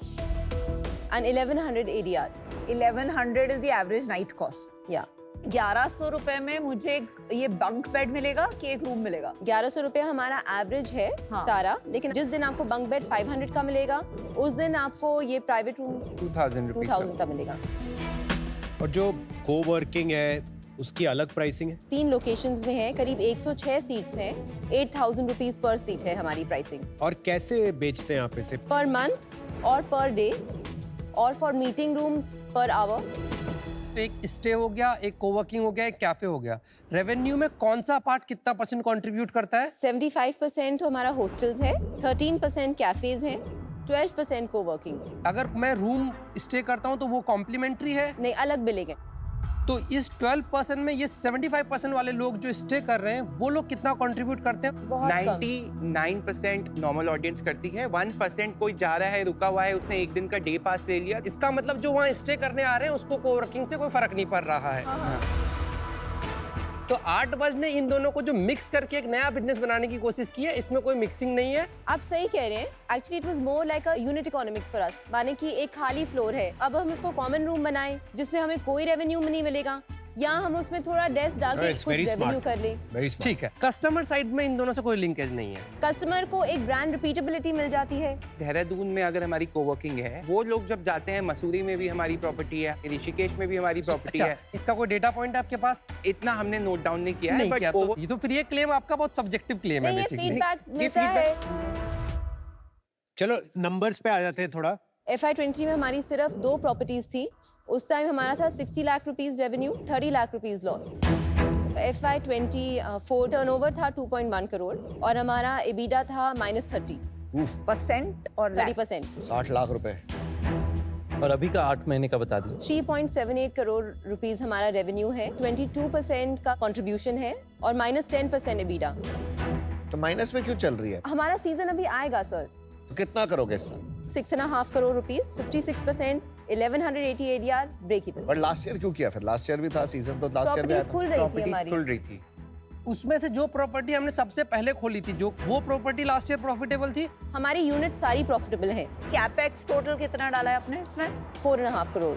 And 1100 ADR. 1100 is the average night cost. या 1100 रुपए में मुझे ये बंक बेड मिलेगा कि एक रूम मिलेगा? 1100 रुपए हमारा एवरेज है हाँ। सारा, लेकिन जिस दिन आपको बंक बेड 500 का मिलेगा, उस दिन आपको ये प्राइवेट रूम 2000 रुपीज 2000 का मिलेगा। और जो कोवर्किंग है उसकी अलग प्राइसिंग है? 3 लोकेशंस में है, करीब 106 सीट्स हैं, 8000 रुपीज पर सीट है हमारी प्राइसिंग। और कैसे बेचते हैं आप इसे? पर मंथ और पर डे और for meeting rooms per hour. तो एक स्टे हो गया, एक कोवर्किंग हो गया, एक कैफे हो गया। रेवेन्यू में कौन सा पार्ट कितना % कंट्रीब्यूट करता है? 75% हमारा हॉस्टल्स है, 13% कैफेज हैं, 12% कोवर्किंग। अगर मैं रूम स्टे करता हूँ तो वो कॉम्प्लीमेंट्री है? नहीं, अलग बिलिंग है। तो इस 12% में ये 75% वाले लोग जो स्टे कर रहे हैं वो लोग कितना कंट्रीब्यूट करते हैं? बहुत कम। 99% नॉर्मल ऑडियंस करती है। 1% कोई जा रहा है, रुका हुआ है, उसने एक दिन का डे पास ले लिया। इसका मतलब जो वहाँ स्टे करने आ रहे हैं उसको कोवर्किंग से कोई फर्क नहीं पड़ रहा है। हाँ। तो आर्टबज़ ने इन दोनों को जो मिक्स करके एक नया बिजनेस बनाने की कोशिश की है, इसमें कोई मिक्सिंग नहीं है। आप सही कह रहे हैं। Actually it was more like a unit economics for us, माने कि एक खाली फ्लोर है, अब हम इसको कॉमन रूम बनाएं जिसमें हमें कोई रेवेन्यू नहीं मिलेगा, या हम उसमें थोड़ा डेस्क डाल के It's कुछ very रेवेन्यू smart. कर लें। Very smart. ठीक है, कस्टमर साइड में इन दोनों से कोई लिंकेज नहीं है। कस्टमर को एक ब्रांड रिपीटेबिलिटी मिल जाती है। देहरादून में अगर हमारी कोवर्किंग है, वो लोग जब जाते हैं, मसूरी में भी हमारी प्रॉपर्टी है, ऋषिकेश में भी हमारी प्रॉपर्टी अच्छा, है। इसका कोई डेटा पॉइंट है आपके पास? इतना हमने नोट डाउन नहीं किया है, नहीं बट किया तो ये तो फिर ये क्लेम आपका बहुत सब्जेक्टिव क्लेम है नहीं, ये बेसिकली। फीडबैक मिलता है। चलो नंबर्स पे आ जाते हैं थोड़ा। FY23 में हमारी सिर्फ 2 प्रॉपर्टीज थी। उस टाइम हमारा था 60 lakh rupees revenue, 30 lakh rupees loss. FY24 turnover था 2.1 करोड़ और हमारा EBITDA था -30 परसेंट और 30%। 60 लाख रुपए। और अभी का 8 महीने का बता दीजिए। 3.78 करोड़ रुपीस हमारा रेवेन्यू है, 22% का कंट्रीब्यूशन है और -10% EBITDA। तो माइनस में क्यों चल रही है? हमारा सीजन अभी आएगा सर। तो कितना करोगे इस साल? 6.5 crore rupees, 56%, 1180 ADR, break even. और लास्ट ईयर क्यों किया फिर? लास्ट ईयर भी था सीजन, तो लास्ट ईयर भी आया प्रॉपर्टीज था। खुल रही थी प्रॉपर्टी हमारी। खुल रही थी। उसमें से जो प्रॉपर्टी हमने सबसे पहले खोली थी, जो वो प्रॉपर्टी लास्ट ईयर प्रॉफिटेबल थी। हमारी यूनिट सारी प्रॉफिटेबल है। कैपेक्स टोटल कितना डाला है आपने इसमें? 4.5 करोड़।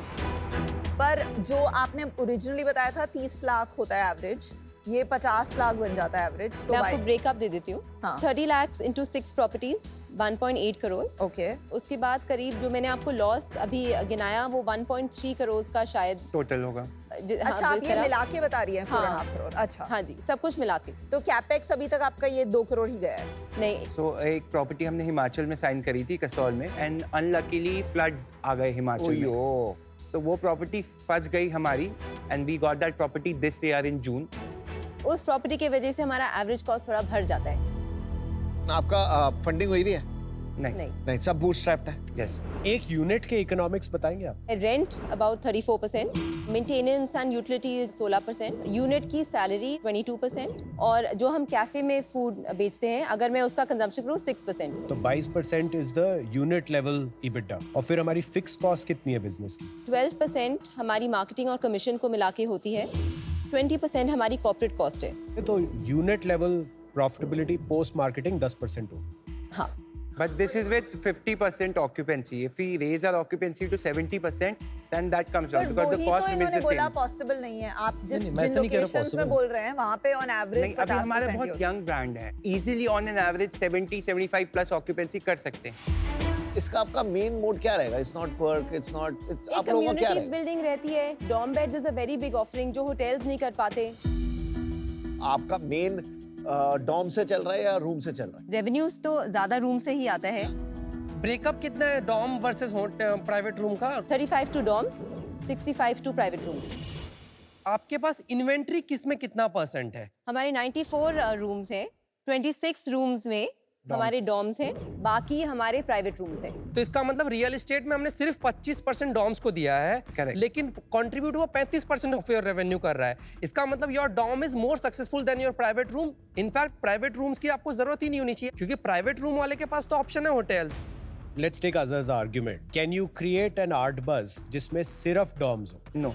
पर जो आपने ओरिजिनली बताया था 30 लाख होता है एवरेज, ये 50 लाख बन जाता है एवरेज। तो मैं आपको ब्रेकअप दे देती हूँ। हाँ। 30 lakhs into 6 properties, 1.8 crore. Okay, उसके बाद करीब जो मैंने आपको लॉस अभी गिनाया वो 1.3 करोड़ का शायद। टोटल होगा। हाँ, अच्छा, आप ये बिल्कुल। मिला के बता रही हैं 4.5 हाँ। करोड़। अच्छा, हाँ जी, सब कुछ मिला के। तो कैपेक्स अभी तक आपका ये 2 करोड़ ही गया है। नहीं, सो एक प्रॉपर्टी हमने हिमाचल में साइन करी थी, कसौल में, एंड अनलकीली फ्लड्स आ गए हिमाचल में। ओयो। तो वो प्रॉपर्टी फंस गई हमारी, and we got that property this year in June. उस प्रॉपर्टी की वजह से हमारा एवरेज कॉस्ट थोड़ा बढ़ जाता है। आपका फंडिंग हुई भी है? नहीं। नहीं, सब बूटस्ट्रैप्ड है। यस। एक यूनिट के इकोनॉमिक्स बताएंगे आप? Rent about 34%, maintenance and utility 16%, unit की सैलरी 22%, और जो हम कैफे में फूड बेचते हैं अगर मैं उसका कंजम्पशन करूँ 6%। तो 22% is the unit level EBITDA। और फिर हमारी फिक्स कॉस्ट कितनी है बिजनेस की? 12% हमारी मार्केटिंग और कमीशन को मिला के होती है, 20% हमारी कॉर्पोरेट कॉस्ट है। तो unit level profitability post marketing 10% हो। हाँ, But this is with 50% occupancy. If we raise our occupancy to 70%, then that comes down But because the वही cost तो remains इन्होंने the बोला same. पॉसिबल नहीं है। आप जिस नहीं, मैं जिन ऐसा नहीं कह रहा लोकेशंस में possible। बोल रहे हैं वहाँ पे ऑन एवरेज नहीं, अभी हमारा 50% बहुत यंग ब्रांड है, easily on an average 70-75 plus occupancy कर सकते हैं। इसका आपका मेन मोड क्या रहेगा? It's not work, it's not, एक आप लोगों को क्या कम्युनिटी रहेगा? बिल्डिंग रहती है, dorm beds is a very big offering जो होटल्स नहीं कर पाते। आपका मेन डॉम से चल रहा है या रूम से चल रहा है? रेवेन्यूज तो ज्यादा रूम से ही आता है। ब्रेकअप कितना है डॉम वर्सेस प्राइवेट रूम का? 35 to dorms, 65 to private room. आपके पास इन्वेंट्री किस में कितना परसेंट है? हमारे 94 रूम्स हैं, 26 रूम्स में हमारे डॉर्म्स हैं, बाकी हमारे प्राइवेट रूम्स हैं। तो इसका मतलब रियल एस्टेट में हमने सिर्फ 25% डॉम्स को दिया है, Correct. लेकिन कंट्रीब्यूट वो 35% ऑफ योर रेवेन्यू कर रहा है। इसका मतलब your dorm is more successful than your private room. In fact private rooms की आपको जरूरत ही नहीं होनी चाहिए, क्योंकि प्राइवेट रूम वाले के पास तो ऑप्शन है होटल्स। लेट्स टेक अजर्स argument. Can you create an Artbuzz जिसमें सिर्फ डॉम्स हो? नो,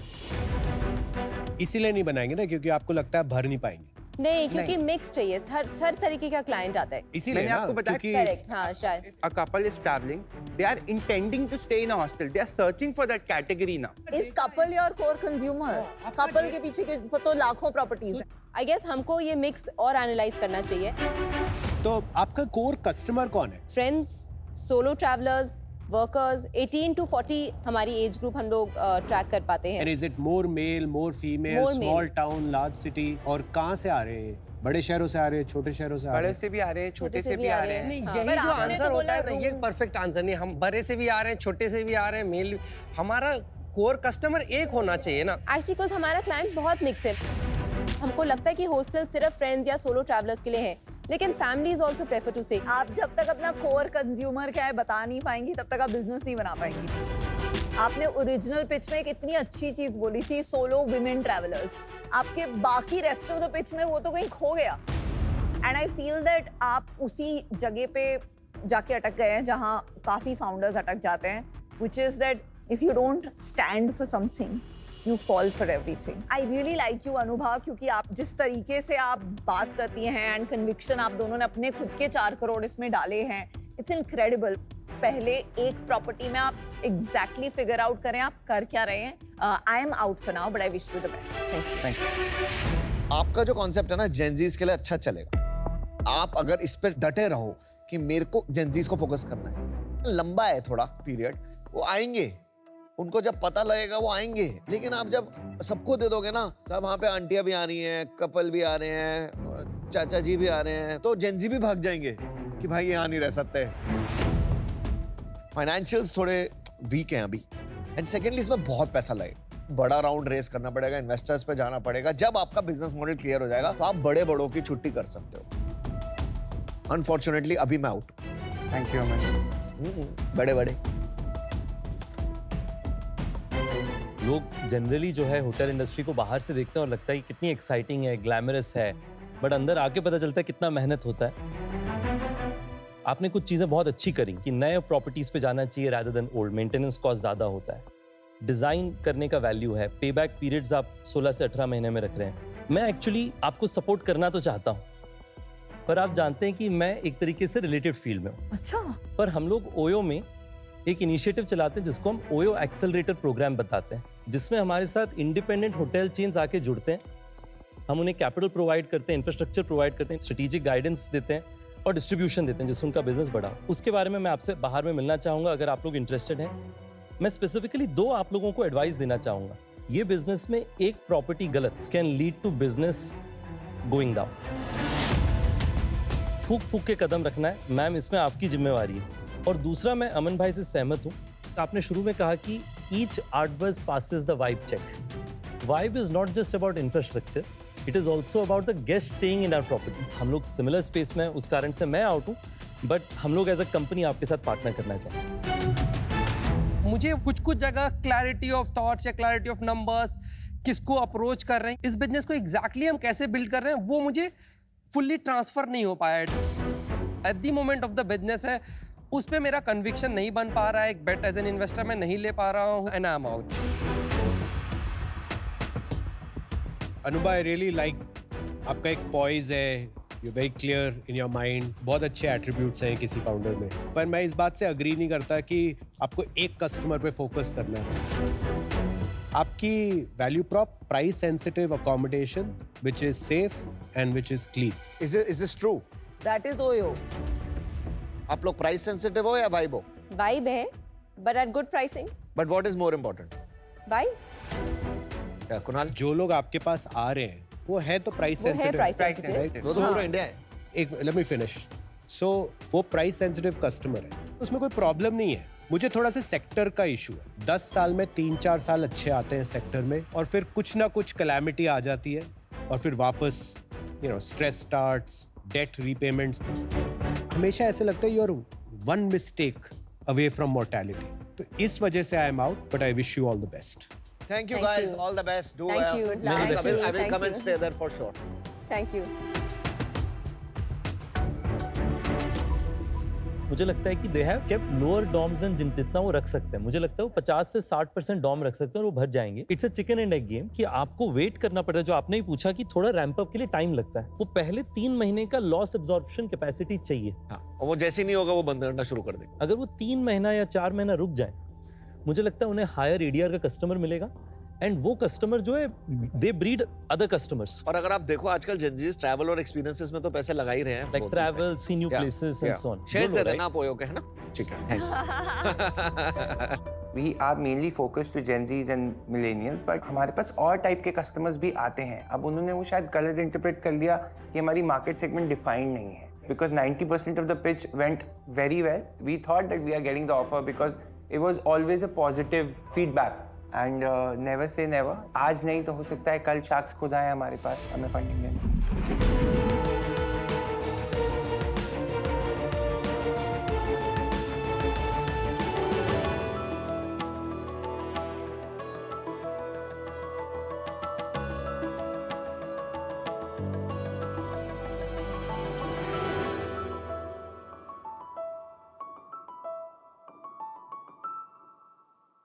इसीलिए नहीं बनाएंगे ना क्योंकि आपको लगता है भर नहीं पाएंगे। नहीं, क्योंकि मिक्स चाहिए, हर तरीके का क्लाइंट आता है। इसीलिए मैंने ना आपको बताया क्योंकि करेक्ट, हाँ शायद। a couple is traveling, they are intending to stay in a hostel, they are searching for that category now. इस कपल या और कोर कंज्यूमर, कपल के पीछे के तो लाखों प्रॉपर्टीज हैं। आई गेस हमको ये मिक्स और एनालाइज करना चाहिए। तो आपका कोर कस्टमर कौन है? Friends, solo travellers, workers, 18 to 40 हमारी एज ग्रुप हम लोग ट्रैक कर पाते एंड हैं। Is it more male, more female, More small male. Town, large city? और कहाँ से आ रहे हैं? बड़े शहरों से आ रहे हैं, छोटे शहरों से आ रहे बड़े हैं? से भी आ रहे हैं, छोटे से भी आ रहे हैं। नहीं, हाँ। यही पर जो आपने आंसर तो होता बोला है ना, ये room- परफेक्ट आंसर नहीं। हम बड़े से भी आ रहे हैं, छोटे से भी आ रहे हैं, मेल। हमारा कोर कस्टमर एक होना चाहिए ना। एक्चुअली बिकॉज हमारा क्लाइंट बहुत मिक्स है। हमको लगता है कि हॉस्टल सिर्फ फ्रेंड्स या सोलो ट्रैवलर्स के लिए है, लेकिन families also prefer to stay. आप जब तक अपना कोर कंज्यूमर क्या है बता नहीं पाएंगी तब तक आप बिजनेस नहीं बना पाएंगी। आपने ओरिजिनल पिच में एक इतनी अच्छी चीज बोली थी, सोलो विमेन ट्रैवलर्स। आपके बाकी रेस्ट ऑफ द पिच में वो तो कहीं खो गया। एंड आई फील दैट आप उसी जगह पे जाके अटक गए हैं जहाँ काफी फाउंडर्स अटक जाते हैं, which is that if you don't stand for something you fall for everything. I really like you Anubha, क्योंकि आप जिस तरीके से आप बात करती हैं एंड कन्विक्शन आप दोनों ने अपने खुद के 4 करोड़ इसमें डाले हैं, इट्स इनक्रेडिबल। पहले एक प्रॉपर्टी में आप एग्जैक्टली फिगर आउट करें आप कर क्या रहे हैं। आई am out for now but I wish you the best. Thank you. आपका जो कॉन्सेप्ट है ना जेंजीज के लिए अच्छा चलेगा। आप अगर इस पर डटे रहो कि मेरे को जेंजीज को फोकस करना है, लंबा है थोड़ा पीरियड, वो आएंगे, उनको जब पता लगेगा वो आएंगे। लेकिन आप जब सबको दे दोगे ना, सब वहाँ पे आंटियां भी आ रही हैं, कपल भी आ रहे हैं, चाचा जी भी आ रहे हैं, तो जेंजी भी भाग जाएंगे कि भाई यहाँ नहीं रह सकते। फाइनेंशियल्स थोड़े वीक हैं अभी, एंड सेकेंडली इसमें बहुत पैसा लगेगा, बड़ा राउंड रेस करना पड़ेगा, इन्वेस्टर्स पे जाना पड़ेगा। जब आपका बिजनेस मॉडल क्लियर हो जाएगा तो आप बड़े बड़ों की छुट्टी कर सकते हो। अनफॉर्चुनेटली अभी मैं आउट। Thank you, Aman. बड़े बड़े लोग जनरली जो है होटल इंडस्ट्री को बाहर से देखते हैं और लगता है कि कितनी एक्साइटिंग है, ग्लैमरस है, बट अंदर आके पता चलता है कितना मेहनत होता है। आपने कुछ चीज़ें बहुत अच्छी करी कि नए प्रॉपर्टीज़ पे जाना चाहिए rather than old. Maintenance cost ज़्यादा होता है, डिज़ाइन करने का वैल्यू है, पे बैक पीरियड्स आप 16 से 18 महीने में रख रहे हैं। मैं एक्चुअली आपको सपोर्ट करना तो चाहता हूँ, पर आप जानते हैं कि मैं एक तरीके से रिलेटेड फील्ड में हूँ। अच्छा, पर हम लोग ओयो में एक इनिशिएटिव चलाते हैं जिसको हम ओयो एक्सेलरेटर प्रोग्राम बताते हैं, जिसमें हमारे साथ इंडिपेंडेंट होटल चेन्स आके जुड़ते हैं। हम उन्हें कैपिटल प्रोवाइड करते हैं, इंफ्रास्ट्रक्चर प्रोवाइड करते हैं, स्ट्रेटेजिक गाइडेंस देते हैं और डिस्ट्रीब्यूशन देते हैं जिससे उनका बिजनेस बढ़ा। उसके बारे में मैं आपसे बाहर में मिलना चाहूँगा अगर आप लोग इंटरेस्टेड हैं। मैं स्पेसिफिकली 2 आप लोगों को एडवाइस देना चाहूँगा। ये बिजनेस में एक प्रॉपर्टी गलत can lead to business going down. फूक फूक के कदम रखना है मैम, इसमें आपकी जिम्मेवारी है। और दूसरा, मैं अमन भाई से सहमत हूँ। आपने शुरू में कहा कि each Art Buzz passes the vibe check. Vibe is not just about infrastructure, it is also about the guest staying in our property. हम लोग सिमिलर स्पेस में, उस कारण से मैं आउट हूँ, बट हम लोग एज अ कंपनी आपके साथ पार्टनर करना चाहेंगे। मुझे कुछ जगह क्लैरिटी ऑफ थॉट्स या क्लैरिटी ऑफ नंबर्स, किसको अप्रोच कर रहे हैं, इस बिजनेस को एग्जैक्टली हम कैसे बिल्ड कर रहे हैं, वो मुझे फुल्ली ट्रांसफर नहीं हो पाया। At the moment of the business है, उस पे मेरा कन्विक्शन नहीं बन पा रहा है, एक बेट एज एन इन्वेस्टर मैं नहीं ले पा रहा हूँ, and I am out. Anuba, I really like आपका एक poise है, you're very clear in your mind, बहुत अच्छे attributes हैं किसी founder में. पर मैं इस बात से agree नहीं करता कि आपको एक customer पे focus करना है. आपकी value prop, price sensitive accommodation, which is safe and which is clean. Is this true? That is Oyo. आप लोग price sensitive हो या vibe हो? वाइब है, but at good pricing. But what is more important? Vibe क्या कुणाल? जो लोग आपके पास आ रहे हैं, वो है तो price वो है sensitive. Price Price sensitive. sensitive. वो तो पूरा इंडिया है. एक let me finish. So वो प्राइस सेंसिटिव कस्टमर है, उसमें कोई प्रॉब्लम नहीं है. मुझे थोड़ा सा सेक्टर का इशू है. 10 साल में 3-4 साल अच्छे आते हैं सेक्टर में और फिर कुछ ना कुछ कैलामिटी आ जाती है और फिर वापस स्ट्रेस स्टार्ट्स, डेट रीपेमेंट्स. हमेशा ऐसे लगता है you are one mistake away from mortality. तो इस वजह से I am out, but I wish you all the best. Thank you Thank guys. you. All the best. Do Thank well. you. I Thank will, you. I will Thank come and you. stay there for sure. Thank you. मुझे लगता है कि they have kept lower dorms than जितना वो रख सकते हैं. मुझे लगता है वो 50 से 60% डॉम रख सकते हैं और वो भर जाएंगे. It's a chicken and egg game कि आपको वेट करना पड़ता है. जो आपने ही पूछा कि थोड़ा रैंप अप के लिए टाइम लगता है, वो पहले 3 महीने का लॉस एब्जॉर्प्शन कैपेसिटी चाहिए. हाँ. और वो जैसे ही नहीं होगा वो बंद करना शुरू कर देगा. अगर वो 3 महीना या 4 महीना रुक जाए, मुझे लगता है उन्हें हायर एडीआर का कस्टमर मिलेगा एंड वो कस्टमर जो है दे ब्रीड अदर कस्टमर्स. और अगर आप देखो आजकल जेनजीज ट्रैवल और एक्सपीरियंसेस में तो पैसे लगा ही रहे हैं. Like travel, see new places and so on. Shares दे देना आप ओयो के, है ना? ठीक है. Thanks. We are mainly focused to Gen Zs and millennials, but हमारे पास और टाइप के कस्टमर्स भी आते हैं. अब उन्होंने वो शायद गलत इंटरप्रेट कर लिया कि हमारी मार्केट सेगमेंट डिफाइंड नहीं है. Because 90% of the pitch went very well. We thought that we are getting the offer because it was always a positive feedback. And never say never. आज नहीं तो हो सकता है कल शार्क्स खुद आए हमारे पास हमें फंडिंग देने.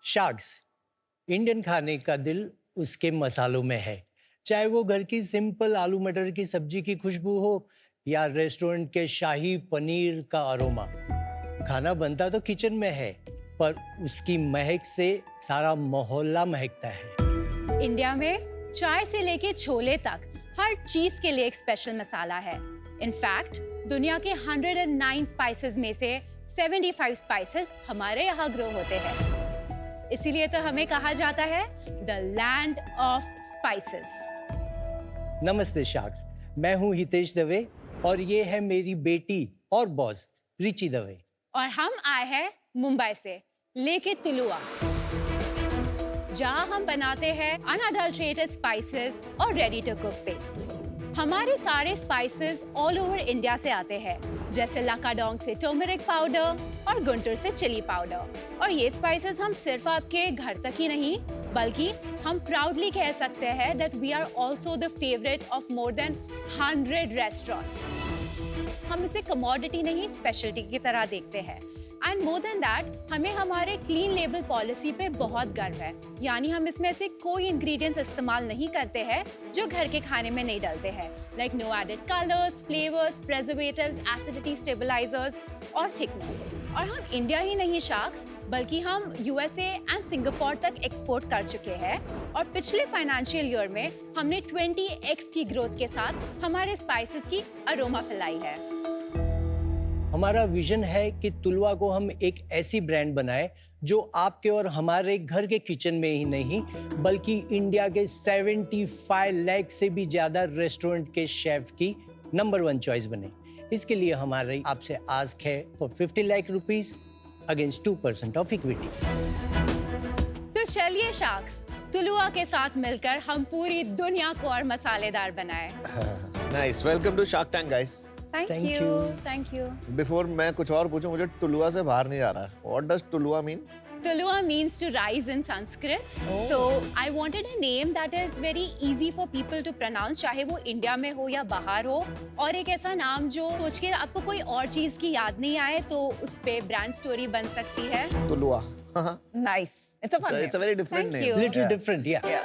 शार्क्स, इंडियन खाने का दिल उसके मसालों में है. चाहे वो घर की सिंपल आलू मटर की सब्जी की खुशबू हो या रेस्टोरेंट के शाही पनीर का अरोमा. खाना बनता तो किचन में है, पर उसकी महक से सारा मोहल्ला महकता है. इंडिया में चाय से लेके छोले तक हर चीज के लिए एक स्पेशल मसाला है. इनफैक्ट दुनिया के 109 स्पाइसेस में से 75 स्पाइसेस हमारे यहाँ ग्रो होते हैं. इसीलिए तो हमें कहा जाता है द लैंड ऑफ स्पाइसेस. नमस्ते शार्क्स, मैं हूँ हितेश दवे और ये है मेरी बेटी और बॉस रिची दवे. और हम आए हैं मुंबई से लेके तुलुआ, जहाँ हम बनाते हैं अनअडल्ट्रेटेड स्पाइसेस और रेडी टू कुक पेस्ट. हमारे सारे स्पाइसेस ऑल ओवर इंडिया से आते हैं, जैसे लाकाडोंग से टर्मरिक पाउडर और गुंटूर से चिली पाउडर. और ये स्पाइसेस हम सिर्फ आपके घर तक ही नहीं, बल्कि हम प्राउडली कह सकते हैं that we are also the favourite of more than 100 restaurants. हम इसे कमोडिटी नहीं, स्पेशलिटी की तरह देखते हैं. एंड मोर देन दैट, हमें हमारे क्लीन लेबल पॉलिसी पे बहुत गर्व है. यानी हम इसमें से कोई इंग्रेडिएंट्स इस्तेमाल नहीं करते हैं जो घर के खाने में नहीं डलते हैं. Like no added colours, flavours, preservatives, acidity stabilisers और थिकनेस. और हम इंडिया ही नहीं शार्क्स, बल्कि हम यूएसए एंड सिंगापुर तक एक्सपोर्ट कर चुके हैं. और पिछले फाइनेंशियल ईयर में हमने 20x की ग्रोथ के साथ हमारे स्पाइसेस की अरोमा फैलाई है. हमारा विजन है कि तुलवा को हम एक ऐसी ब्रांड बनाएं जो आपके और हमारे घर के किचन में ही नहीं, बल्कि इंडिया के 75 लाख से भी ज्यादा रेस्टोरेंट के शेफ की नंबर 1 चॉइस बने. इसके लिए हमारी आपसे आस्क है for 50 lakh rupees against 2% of equity. तो चलिए शार्क्स, तुलुआ के साथ मिलकर हम पूरी दुनिया को और मसालेदार बनाएं. Nice. Welcome to Shark Tank, guys. Thank Thank you. you. Thank you. Before मैं कुछ और पूछूं, मुझे टुलुआ से बाहर नहीं आ रहा. What does टुलुआ mean? Tulua means to rise in Sanskrit. So I wanted a name that is very easy for people to pronounce, चाहे वो इंडिया में हो या बाहर हो. और एक ऐसा नाम जो सोच के आपको कोई और चीज की याद नहीं आए, तो उस पे ब्रांड स्टोरी बन सकती है. टुलुआ. Nice. It's a fun It's a very different Thank name. you. Little different, yeah. Yeah.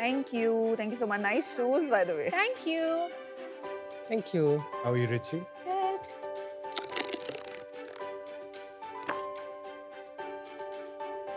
Thank you so much. Nice shoes, by the way. Thank you. Thank you. How are you, Richie?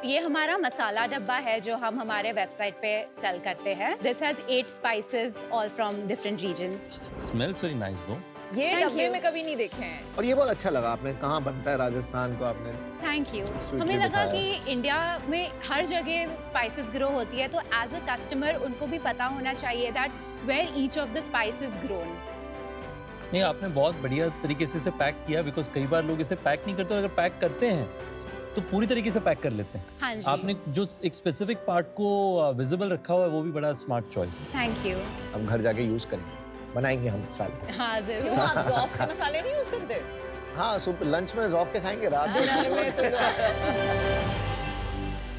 ये हमारा मसाला डब्बा है जो हम हमारे website पे cell करते हैं। This has 8 spices all from different regions. Smells very nice though. ये Thank डब्बे you. में कभी नहीं देखे हैं। और ये बहुत अच्छा लगा आपने कहाँ बनता है राजस्थान को आपने थैंक यू। Sweetly हमें लगा दिखाया। कि इंडिया में हर जगह स्पाइसेस ग्रो होती है, तो एज अ कस्टमर उनको भी पता होना चाहिए that where each of the spices grown. नहीं, आपने बहुत बढ़िया तरीके से इसे पैक किया, बिकॉज कई बार लोग इसे पैक नहीं करते, और अगर पैक करते हैं तो पूरी तरीके से पैक कर लेते हैं। हाँ जी। आपने जो एक स्पेसिफिक पार्ट को विजिबल रखा हुआ है, वो भी बड़ा स्मार्ट चॉइस है। Thank you. हम घर जाके यूज करेंगे, बनाएंगे हम साल में। हाँ क्यों जरूर। आप ज़ौफ़ के मसाले नहीं यूज करते? हाँ, सुबह लंच में ज़ौफ़ के खाएंगे, रात में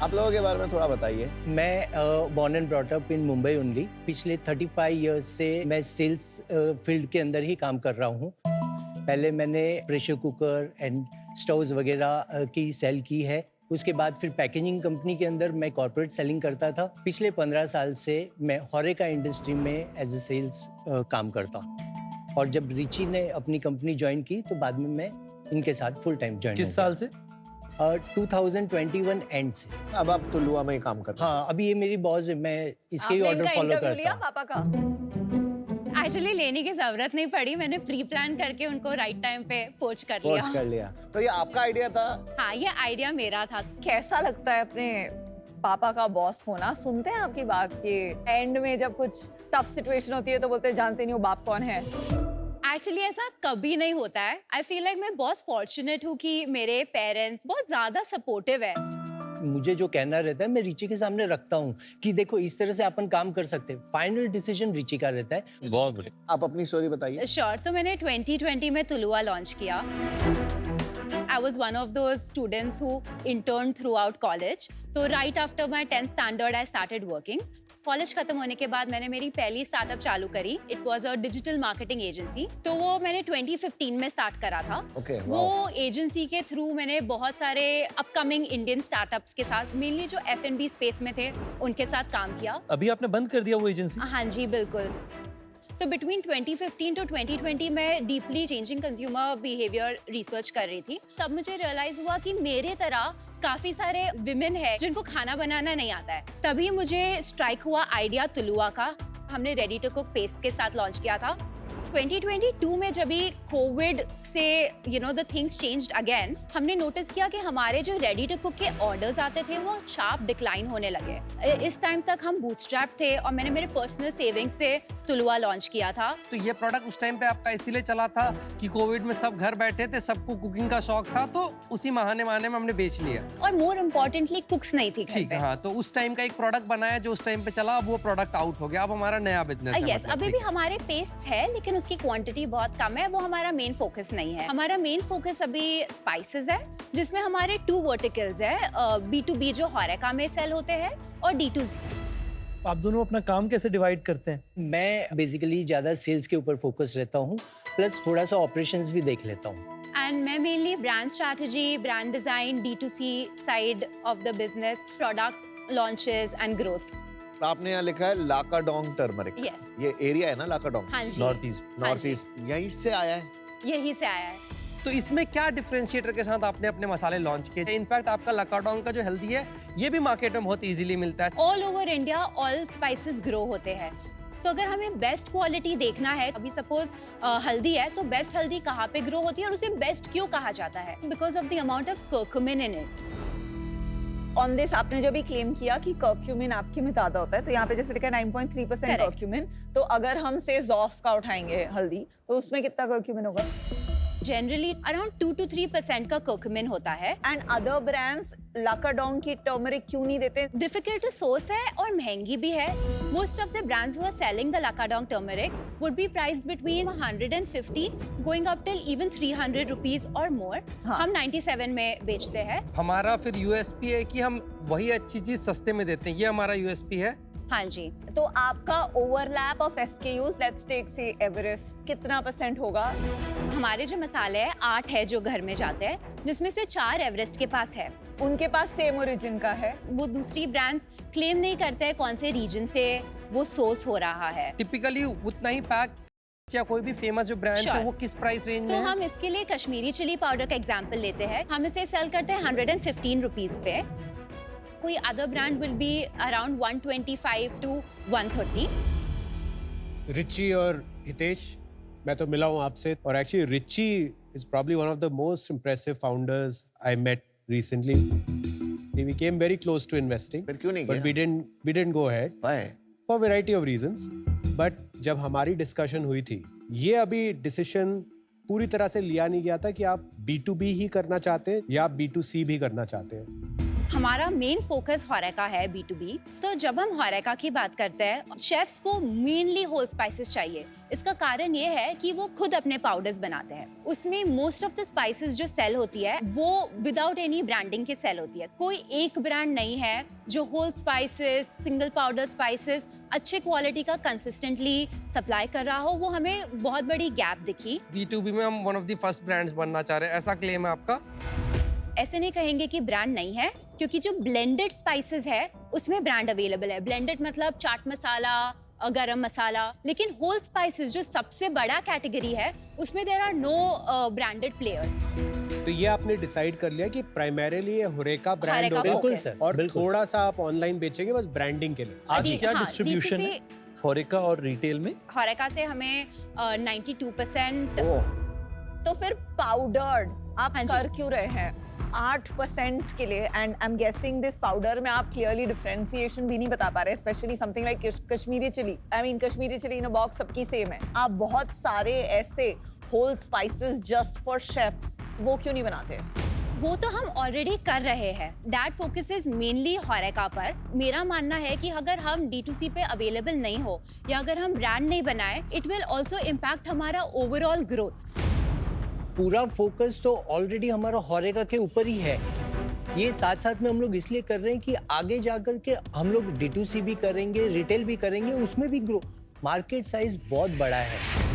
आप लोगों के बारे में थोड़ा बताइए। मैं born and brought up in Mumbai only. पिछले 35 इयर्स से मैं सेल्स फील्ड के अंदर ही काम कर रहा हूँ। पहले मैंने प्रेशर कुकर एंड स्टोव्स वगैरह की सेल की है। उसके बाद फिर पैकेजिंग कंपनी के अंदर मैं कॉर्पोरेट सेलिंग करता था। पिछले 15 साल से मैं होरेका इंडस्ट्री में एज ए सेल्स काम करता हूँ। और जब रिची ने अपनी कंपनी ज्वाइन की तो बाद में मैं इनके साथ फुल टाइम ज्वाइन। किस साल से? 2021 एंड से। अब आप तुलुआ में ही काम कर रहे हैं। हाँ, अभी ये मेरी बॉस है, मैं इसके ही आपने ऑर्डर इनका फॉलो इंटरव्यू करता लिया हूँ। पापा का? एक्चुअली लेने की जरूरत नहीं पड़ी, मैंने प्री प्लान करके उनको राइट टाइम पे पोच कर लिया। कोर्स कर लिया। तो ये आपका आइडिया था? हाँ, ये आइडिया मेरा था। कैसा लगता है अपने पापा का बॉस होना? सुनते हैं आपकी बात कि एंड में जब कुछ टफ सिचुएशन होती है तो बोलते हैं जानते नहीं हो बाप कौन है। एक्चुअली ऐसा कभी नहीं होता है। आई फील लाइक मैं बहुत फॉर्चुनेट हूँ कि मेरे पेरेंट्स बहुत ज्यादा सपोर्टिव है। मुझे जो कहना रहता है मैं रिची के सामने रखता हूँ कि देखो इस तरह से अपन काम कर सकते हैं। फाइनल डिसीजन रिची का रहता है। बहुत बढ़िया। आप अपनी स्टोरी बताइए। श्योर। तो मैंने 2020 में तुलुआ लॉन्च किया। I was one of those students who interned throughout college. तो right after my 10th standard I started working. College खत्म होने के बाद मैंने मेरी पहली स्टार्टअप चालू करी। It was a digital marketing agency. तो वो मैंने 2015 में स्टार्ट करा था। Okay, वो wow. एजेंसी के थ्रू मैंने बहुत सारे अपकमिंग इंडियन स्टार्टअप्स के साथ, मेनली जो F&B स्पेस में थे, उनके साथ काम किया। अभी आपने बंद कर दिया वो एजेंसी? हाँ जी, बिल्कुल। तो बिटवीन 2015 टू 2020 मैं deeply changing consumer behaviour research कर रही थी। तब मुझे रियलाइज हुआ कि मेरे तरह काफी सारे विमेन है जिनको खाना बनाना नहीं आता है। तभी मुझे स्ट्राइक हुआ आइडिया तुलुआ का। हमने रेडी टू कुक पेस्ट के साथ लॉन्च किया था। 2022 में जब भी कोविड से द थिंग्स चेंज्ड अगेन, हमने नोटिस किया कि हमारे जो रेडी टू कुक के ऑर्डर्स आते थे वो शार्प डिक्लाइन होने लगे। इस टाइम तक हम बूटस्ट्रैप थे और मैंने मेरे पर्सनल सेविंग्स से तुलुआ लॉन्च किया था। तो ये प्रोडक्ट उस टाइम पे आपका इसीलिए चला था कि कोविड में सब घर बैठे थे, सबको कुकिंग का शौक था, तो उसी बहाने में हमने बेच लिया। और मोर इम्पोर्टेंटली कुक्स नहीं थी घर ठीक पे। है। हाँ, तो उस टाइम का एक प्रोडक्ट बनाया जो उस टाइम पे चला, अब वो प्रोडक्ट आउट हो गया। अब हमारा नया बिजनेस है। यस, अभी भी हमारे पेस्ट्स है लेकिन उसकी क्वांटिटी बहुत कम है। वो हमारा मेन फोकस नहीं है। हमारा मेन फोकस अभी स्पाइसेस है, जिसमें हमारे 2 वर्टिकल्स है। B2B जो होरेका में सेल होते हैं और D2C। आप दोनों अपना काम कैसे डिवाइड करते हैं? मैं बेसिकली ज़्यादा सेल्स के ऊपर फोकस रहता हूँ, प्लस थोड़ा सा ऑपरेशंस भी देख लेता हूँ। एंड मैं mainly brand strategy, brand design, D2C side of the business, product launches and growth. आपने यहाँ लिखा है लाकाडोंग टर्मरिक। Yes. ये एरिया है ना लाकाडोंग? हाँ जी, नॉर्थ ईस्ट। नॉर्थ ईस्ट यहीं से आया है। यही से आया है। तो इसमें क्या डिफरेंशिएटर के साथ आपने अपने मसाले लॉन्च किए? इनफैक्ट आपका लाकाडोंग का जो हेल्दी है, ये भी मार्केट में बहुत इजीली मिलता है। All over India all spices grow होते हैं। तो अगर हमें बेस्ट क्वालिटी देखना है, अभी सपोज हल्दी है तो बेस्ट हल्दी कहाँ पे ग्रो होती है और उसे बेस्ट क्यों कहा जाता है? Because of the amount of curcumin in it. On this आपने जो भी क्लेम किया कि कर्क्यूमिन आपके में ज्यादा होता है, तो यहाँ पे जैसे लिखा है 9.3% कर्क्यूमिन। तो अगर हम से ज़ौफ़ का उठाएंगे हल्दी, तो उसमें कितना कर्क्यूमिन होगा? जनरली अराउंड 2 to 3% का कर्क्यूमिन होता है। एंड अदर ब्रांड्स लाकाडोंग की टर्मरिक क्यों नहीं देते? डिफिकल्ट टू सोर्स है और महंगी भी है। Most of the brands who are selling the Lakadong turmeric would be priced between 150 going up till even 300 rupees और मोर। हम 97 में बेचते हैं। हमारा फिर यूएसपी है कि हम वही अच्छी चीज सस्ते में देते हैं। ये हमारा यूएसपी है हाँ जी। तो आपका overlap of SKUs, let's take say Everest, कितना % होगा? हमारे जो मसाले हैं 8 है जो घर में जाते हैं, जिसमें से 4 एवरेस्ट के पास है। उनके पास सेम ओरिजिन का है? वो दूसरी ब्रांड्स क्लेम नहीं करते हैं कौन से रीजन से वो सोर्स हो रहा है। टिपिकली उतना ही पैक या कोई भी फेमस जो ब्रांड्स है Sure. वो किस प्राइस रेंज तो में है? हम इसके लिए कश्मीरी चिली पाउडर का एग्जांपल लेते हैं। हम इसे सेल करते हैं 115 रुपीस पे। कोई other brand will be around 125 to 130। Richie और हितेश, मैं तो मिला हूँ आपसे, और actually Richie is probably one of the most impressive founders I met recently. We came very close to investing, फिर क्यों नहीं but किया? we didn't go ahead Why? for variety of reasons. But जब हमारी डिस्कशन हुई थी, ये अभी डिसीजन पूरी तरह से लिया नहीं गया था कि आप B2B ही करना चाहते हैं या आप B2C भी करना चाहते हैं. हमारा मेन फोकस होरेका है B2B। तो जब हम होरेका की बात करते हैं, शेफ्स को मेनली होल स्पाइसेस चाहिए। इसका कारण ये है कि वो खुद अपने पाउडर्स बनाते हैं। उसमें मोस्ट ऑफ द स्पाइसेस जो सेल होती है वो विदाउट एनी ब्रांडिंग के सेल होती है। कोई एक ब्रांड नहीं है जो whole spices, single powder spices अच्छे क्वालिटी का कंसिस्टेंटली सप्लाई कर रहा हो। वो हमें बहुत बड़ी गैप दिखी। B2B में हम one of the first brands बनना चाह रहे हैं, ऐसा क्लेम है आपका? ऐसे नहीं कहेंगे कि ब्रांड नहीं है, क्योंकि जो ब्लेंडेड स्पाइसेस है उसमें ब्रांड अवेलेबल है। ब्लेंडेड मतलब चाट मसाला, गरम मसाला। लेकिन होल स्पाइसेस जो सबसे बड़ा कैटेगरी है उसमें there are no branded players. तो ये आपने डिसाइड कर लिया कि प्राइमरीली ये होरेका ब्रांड होरेका होगा, बिल्कुल सर, और बिल्कुल। थोड़ा सा आप ऑनलाइन बेचेंगे बस ब्रांडिंग के लिए. आज अभी- क्या हाँ, डिस्ट्रीब्यूशन है D2C होरेका और रिटेल में? होरेका से हमें 92% तो फिर पाउडर्ड आप हाँ जी। कर क्यों रहे हैं 8% के लिए? And I am guessing this powder में आप क्लियरली डिफरेंशिएशन भी नहीं बता पा रहे, specially something like Kashmiri chilli. I mean Kashmiri chilli in a box सबकी सेम है. आप बहुत सारे ऐसे whole spices just for chefs वो क्यों नहीं बनाते? वो तो हम ऑलरेडी कर रहे हैं। दैट फोकस इज मेनली होरेका पर। मेरा मानना है कि अगर हम D2C पे अवेलेबल नहीं हो या अगर हम ब्रांड नहीं बनाए, इट विल ऑल्सो इम्पैक्ट हमारा ओवरऑल ग्रोथ। पूरा फोकस तो ऑलरेडी हमारा होरेका के ऊपर ही है। ये साथ साथ में हम लोग इसलिए कर रहे हैं कि आगे जाकर के हम लोग D2C भी करेंगे, रिटेल भी करेंगे, उसमें भी ग्रो। मार्केट साइज बहुत बड़ा है।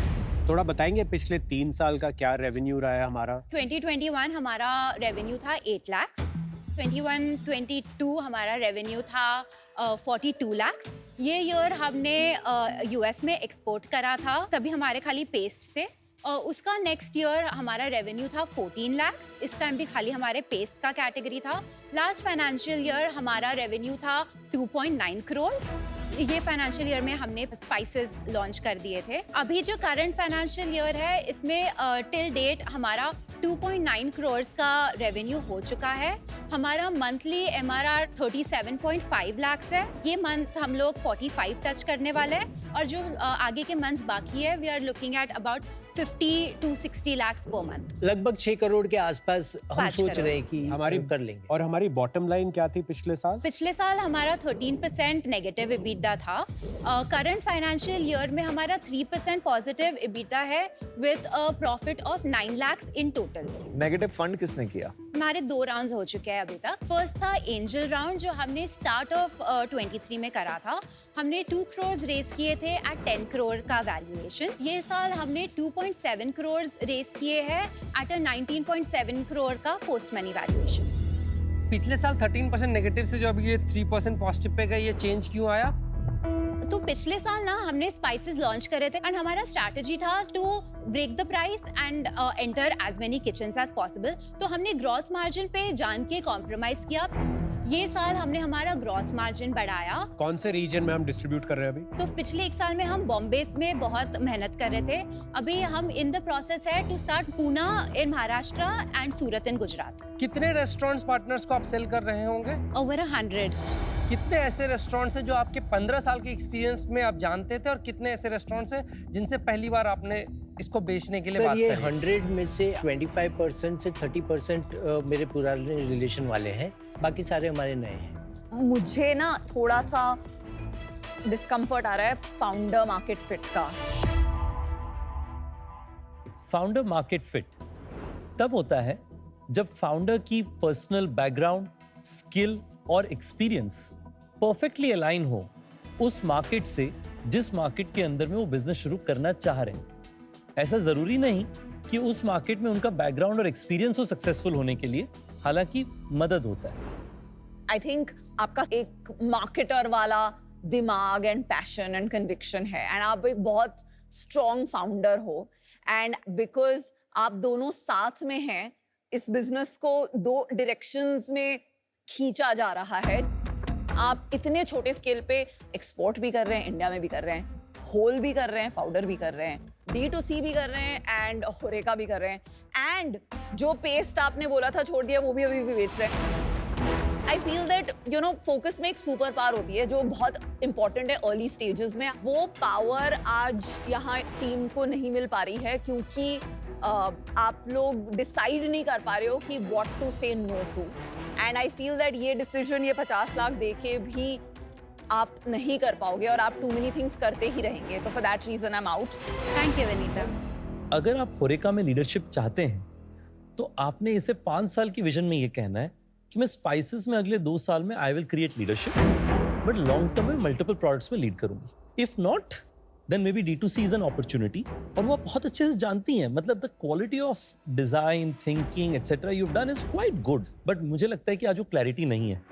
थोड़ा बताएंगे पिछले 3 साल का क्या रेवेन्यू रहा है हमारा? 2021 हमारा रेवेन्यू था 8 लाख। 21-22 हमारा रेवेन्यू था 42 लाख। ये ईयर हमने US में एक्सपोर्ट करा था, तभी हमारे खाली पेस्ट से। उसका नेक्स्ट ईयर हमारा रेवेन्यू था 14 लाख। इस टाइम भी खाली हमारे पेस्ट का कैटेगरी था। लास्ट फाइनेंशियल ईयर हमारा रेवेन्यू था 2.9 करोड़। ये फाइनेंशियल ईयर में हमने स्पाइसेस लॉन्च कर दिए थे। अभी जो करंट फाइनेंशियल ईयर है इसमें टिल डेट हमारा 2.9 करोड़ का रेवेन्यू हो चुका है। हमारा मंथली MRR 37.5 लाख है। ये मंथ हम लोग 45 टच करने वाले हैं और जो आगे के मंथ्स बाकी है we are looking at about 50 to 60 lakhs per month। लगभग 6 करोड़ के आसपास हम 5 सोच करोड़। रहे हैं कि हमारी कर लेंगे। और हमारी बॉटम लाइन क्या थी पिछले साल? पिछले साल हमारा 13% नेगेटिव EBITDA था। करंट फाइनेंशियल ईयर में हमारा 3% पॉजिटिव EBITDA है with a profit of 9 lakhs in total. Negative fund किसने किया? हमारे 2 राउंड्स हो चुके हैं अभी तक। फर्स्ट था एंजल राउंड जो हमने स्टार्ट ऑफ 23 में करा था। हमने 2 करोड़ रेस किए थे एट 10 करोड़ का वैल्यूएशन। ये साल हमने 2.7 करोड़ रेस किए हैं एट अ 19.7 करोड़ का पोस्ट मनी वैल्यूएशन। पिछले साल 13% नेगेटिव से जो अभी ये 3% पॉजिटिव पे गए, ये चेंज क्यों आया? तो पिछले साल ना हमने स्पाइसेस लॉन्च करे थे एंड हमारा स्ट्रैटेजी था to break the price and enter as many kitchens as possible. तो हमने ग्रॉस मार्जिन पे जान के कॉम्प्रोमाइज किया। ये साल हमने हमारा ग्रॉस मार्जिन बढ़ाया। कौन से रीजन में हम डिस्ट्रीब्यूट कर रहे हैं अभी? तो पिछले 1 साल में हम बॉम्बे में बहुत मेहनत कर रहे थे। अभी हम इन द प्रोसेस है to start Poona in Maharashtra and Surat in Gujarat. कितने रेस्टोरेंट्स पार्टनर्स को आप सेल कर रहे होंगे? ओवर 100। कितने ऐसे रेस्टोरेंट्स हैं जो आपके 15 साल के एक्सपीरियंस में आप जानते थे और कितने ऐसे रेस्टोरेंट्स हैं जिनसे पहली बार आपने इसको बेचने के लिए सर बात ये करी? 100 में से 25% से 30% मेरे पुराने रिलेशन वाले हैं, बाकी सारे हमारे नए हैं। मुझे ना थोड़ा सा डिस्कम्फर्ट आ रहा है फाउंडर मार्केट फिट का। फाउंडर मार्केट फिट तब होता है जब फाउंडर की पर्सनल बैकग्राउंड, स्किल और एक्सपीरियंस परफेक्टली अलाइन हो उस मार्केट से जिस मार्केट के अंदर में वो बिजनेस शुरू करना चाह रहे हैं। ऐसा जरूरी नहीं कि उस मार्केट में उनका बैकग्राउंड और एक्सपीरियंस हो सक्सेसफुल होने के लिए, हालांकि मदद होता है। आई थिंक आपका एक मार्केटर वाला दिमाग एंड पैशन एंड कन्विक्शन है, एंड आप एक बहुत स्ट्रॉन्ग फाउंडर हो, एंड बिकॉज आप दोनों साथ में हैं, इस बिजनेस को 2 डायरेक्शंस में खींचा जा रहा है। आप इतने छोटे स्केल पे एक्सपोर्ट भी कर रहे हैं, इंडिया में भी कर रहे हैं, होल भी कर रहे हैं, पाउडर भी कर रहे हैं, D2C भी कर रहे हैं एंड होरेका भी कर रहे हैं, एंड जो पेस्ट आपने बोला था छोड़ दिया वो भी अभी भी बेच रहे हैं। आई feel that you know focus में एक सुपर पावर होती है जो बहुत इंपॉर्टेंट है अर्ली स्टेजेस में। वो पावर आज यहाँ टीम को नहीं मिल पा रही है क्योंकि आप लोग डिसाइड नहीं कर पा रहे हो कि what to say no to, and I feel that ये डिसीजन ये 50 लाख दे के भी आप नहीं कर पाओगे और आप टू मेनी थिंग्स करते ही रहेंगे। तो for that reason I am out. Thank you Vineeta. अगर आप होरेका में लीडरशिप चाहते हैं तो आपने इसे 5 साल की विजन में ये कहना है कि मैं स्पाइसेस में अगले 2 साल में I will create leadership, but long term में मल्टीपल प्रोडक्ट्स में लीड करूंगी। If not then maybe D2C is an opportunity, और वो आप बहुत अच्छे से जानती हैं। मतलब the quality of design, thinking etcetera you have done is quite good, but मुझे लगता है कि आज वो क्लैरिटी नहीं है।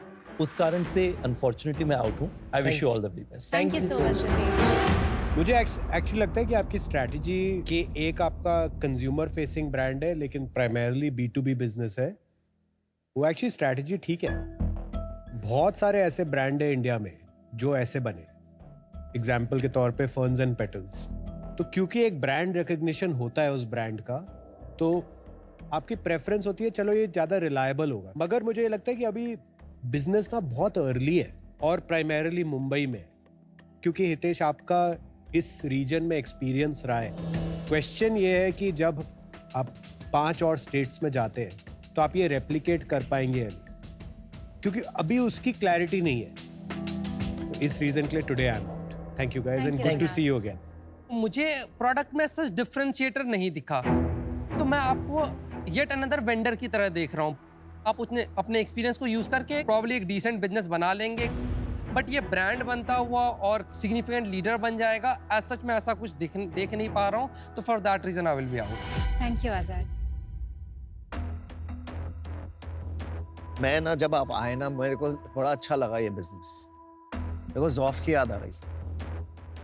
उस कारण से अनफॉर्चुनेटली मैं आउट हूँ। आई wish you all the very best. Thank you so much Hrithik. मुझे एक्चुअली लगता है कि आपकी स्ट्रैटेजी कि एक आपका कंज्यूमर फेसिंग ब्रांड है लेकिन प्राइमरली B2B बिजनेस है, वो एक्चुअली स्ट्रैटेजी ठीक है। बहुत सारे ऐसे ब्रांड है इंडिया में जो ऐसे बने, एग्जाम्पल के तौर पे फर्न्स एंड पेटल्स। तो क्योंकि एक ब्रांड रिकग्निशन होता है उस ब्रांड का, तो आपकी प्रेफरेंस होती है चलो ये ज़्यादा रिलायबल होगा। मगर मुझे ये लगता है कि अभी बिजनेस ना बहुत अर्ली है और प्राइमरली मुंबई में, क्योंकि हितेश आपका इस रीजन में एक्सपीरियंस रहा है। क्वेश्चन ये है कि जब आप 5 और स्टेट्स में जाते हैं तो आप ये रेप्लिकेट कर पाएंगे क्योंकि अभी उसकी क्लैरिटी नहीं है। इस रीजन के लिए today I am out. Thank you guys and good to see you again. मुझे प्रोडक्ट में सच डिफरेंशिएटर नहीं दिखा, तो मैं आपको येट अनदर वेंडर की तरह देख रहा हूँ। आप उसने अपने एक्सपीरियंस को यूज करके प्रॉब्ली एक डिसेंट बिजनेस बना लेंगे, बट ये ब्रांड बनता हुआ और सिग्निफिकेंट लीडर बन जाएगा, एज सच मैं ऐसा कुछ देख नहीं पा रहा हूँ। तो for that reason I will be out. Thank you Azad. मैं ना जब आप आए ना मेरे को बड़ा अच्छा लगा ये बिजनेस। मेरे को ज़ौफ की याद आ गई।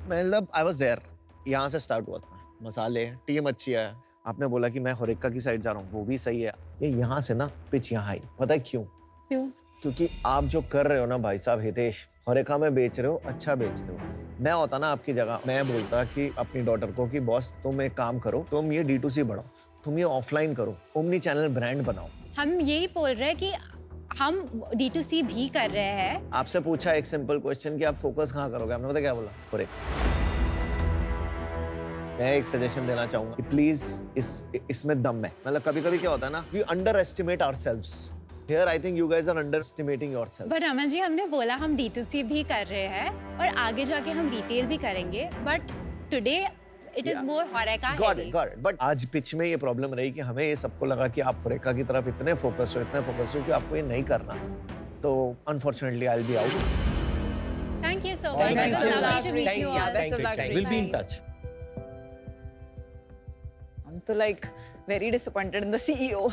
मतलब आई वाज देयर, यहाँ से स्टार्ट हुआ था। मसाले, टीम अच्छी है। आपने बोला कि मैं होरेका की साइड जा रहा हूँ, वो भी सही है। ये यहाँ से ना पिच यहाँ आई। पता है क्यों? क्योंकि आप जो कर रहे हो ना भाई साहब हितेश, होरेका में बेच रहे हो, अच्छा बेच रहे हो। मैं होता ना आपकी जगह, मैं बोलता कि अपनी डॉटर को कि बॉस तुम एक काम करो, तुम ये D2C बढ़ाओ, तुम ये ऑफलाइन करो, ओमनी चैनल ब्रांड बनाओ। हम यही बोल रहे हैं कि हम D2C भी कर रहे हैं। आपसे पूछा एक सिंपल क्वेश्चन कि आप फोकस कहाँ करोगे, आपने पता क्या बोला? होरेका। मैं एक सजेशन देना चाहूंगा कि प्लीज इसमें दम है। मतलब कभी-कभी क्या होता है ना, we underestimate ourselves. Here I think you guys are underestimating yourselves. But Aman ji, हमने बोला हम D2C भी कर रहे हैं और आगे जाके हम रिटेल भी करेंगे, but today it is more होरेका heavy. Got it. But आज पिच में ये प्रॉब्लम रही कि हमें ये सबको लगा कि आप होरेका की तरफ इतने फोकस हो कि आपको ये नहीं करना। तो unfortunately I will be out. Thank you so much. Thank you so Lovely to much. meet you Yeah, all. best of luck. We'll be in touch. I'm so like very disappointed in the CEO.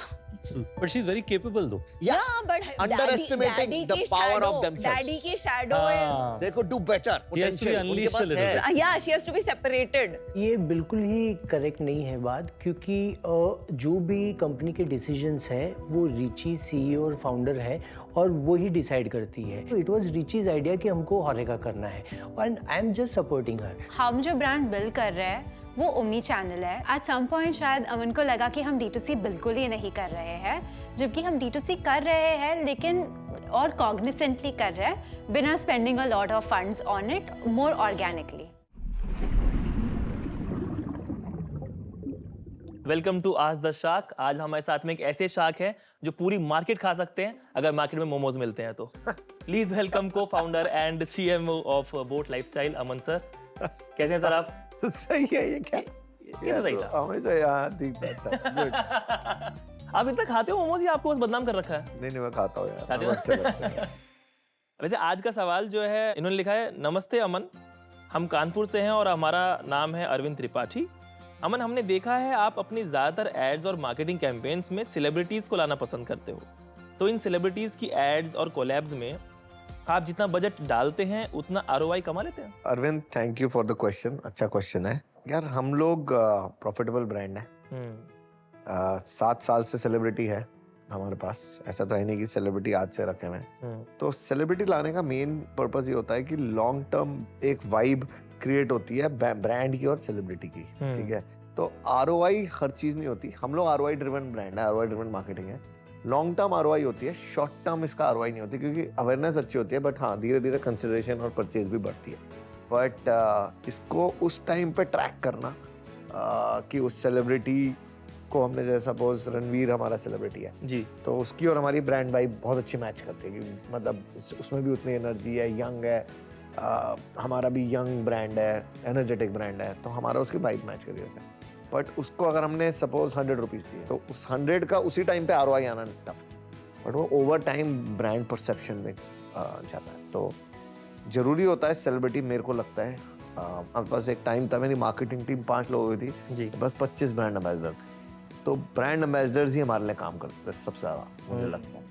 But she's very capable though. Yeah, but Underestimating daddy the की power of shadow- themselves. Daddy की shadow हाँ. They could do better. She has to be Potential. unleashed उनके पास a little है। bit. Yeah, she has to be separated. ये बिल्कुल ही correct नहीं है बात, क्योंकि जो भी कंपनी के डिसीजंस है वो रिची CEO और फाउंडर है और वो ही डिसाइड करती है। इट वाज रिचीज आइडिया कि हमको होरेका करना है and I am just supporting her. हम जो ब्रांड बिल्ड कर रहे हैं वो ओमनी चैनल है। एट सम पॉइंट शायद अमन को लगा कि हम D2C बिल्कुल ही नहीं कर रहे हैं, जबकि हम D2C कर रहे हैं लेकिन और कॉग्निसेंटली कर रहे हैं, बिना spending a lot of funds on it, more organically. Welcome to आज द शार्क। आज हमारे साथ में एक ऐसे शार्क हैं जो पूरी मार्केट खा सकते हैं अगर मार्केट में मोमोज मिलते हैं तो। प्लीज वेलकम को founder and CMO of boat lifestyle, Aman sir. कैसे हैं सर आप? सही है ये क्या? ये तो सही था। हमेशा यहाँ ठीक बात है। Good. आप इतना खाते हो मोमोज या आपको बस बदनाम कर रखा है? नहीं मैं खाता हूँ यार। खाते हम हो? अच्छे लगते हैं। वैसे आज का सवाल जो है, इन्होंने लिखा है, नमस्ते अमन, हम कानपुर से हैं और हमारा नाम है अरविंद त्रिपाठी। अमन, हमने देखा है आप अपनी ज़्यादातर एड्स और मार्केटिंग कैंपेन्स में सेलिब्रिटीज़ को लाना पसंद करते हो, तो इन सेलिब्रिटीज़ की एड्स और कोलैब्स में आप जितना बजट डालते हैं उतना ROI कमा लेते हैं? Arvind, thank you for the question, अच्छा क्वेश्चन है यार। हम लोग प्रॉफिटेबल ब्रांड है, 7 साल से सेलिब्रिटी है हमारे पास, ऐसा तो है नहीं कि सेलिब्रिटी आज से रखे हुए हैं। तो सेलिब्रिटी लाने का मेन पर्पस ये होता है कि लॉन्ग टर्म एक वाइब क्रिएट होती है ब्रांड की और सेलिब्रिटी की, ठीक है। तो ROI हर चीज नहीं होती, हम लोग ROI ड्रिवन ब्रांड है, ROI ड्रिवन मार्केटिंग है। लॉन्ग टर्म ROI होती है, शॉर्ट टर्म इसका ROI नहीं होती, क्योंकि अवेयरनेस अच्छी होती है, बट हाँ धीरे धीरे कंसिडरेशन और परचेज भी बढ़ती है। बट इसको उस टाइम पे ट्रैक करना कि उस सेलिब्रिटी को हमने, जैसे सपोज रणवीर हमारा सेलिब्रिटी है जी, तो उसकी और हमारी ब्रांड वाइब बहुत अच्छी मैच करती है, कि मतलब उसमें भी उतनी एनर्जी है, यंग है, हमारा भी यंग ब्रांड है, एनर्जेटिक ब्रांड है, तो हमारा उसकी वाइब मैच करी है। बट उसको अगर हमने सपोज 100 रुपीज़ दिए तो उस 100 का उसी टाइम पे ROI आना टफ, बट वो ओवर टाइम ब्रांड परसेप्शन में जाता है। तो जरूरी होता है सेलिब्रिटी, मेरे को लगता है। हमारे पास एक टाइम था, मेरी मार्केटिंग टीम 5 लोगों की थी जी, बस 25 ब्रांड एम्बेसडर थे। तो ब्रांड एम्बेसडर्स ही हमारे लिए काम करते थे सबसे ज़्यादा, मुझे लगता है।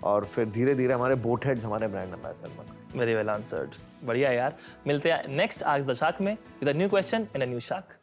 और फिर धीरे धीरे हमारे बोट हेड्स हमारे ब्रांड एम्बेसडर बन गए। वेरी वेल आंसर्ड, बढ़िया यार। मिलते हैं नेक्स्ट आज द शार्क में with a new question and a new shark.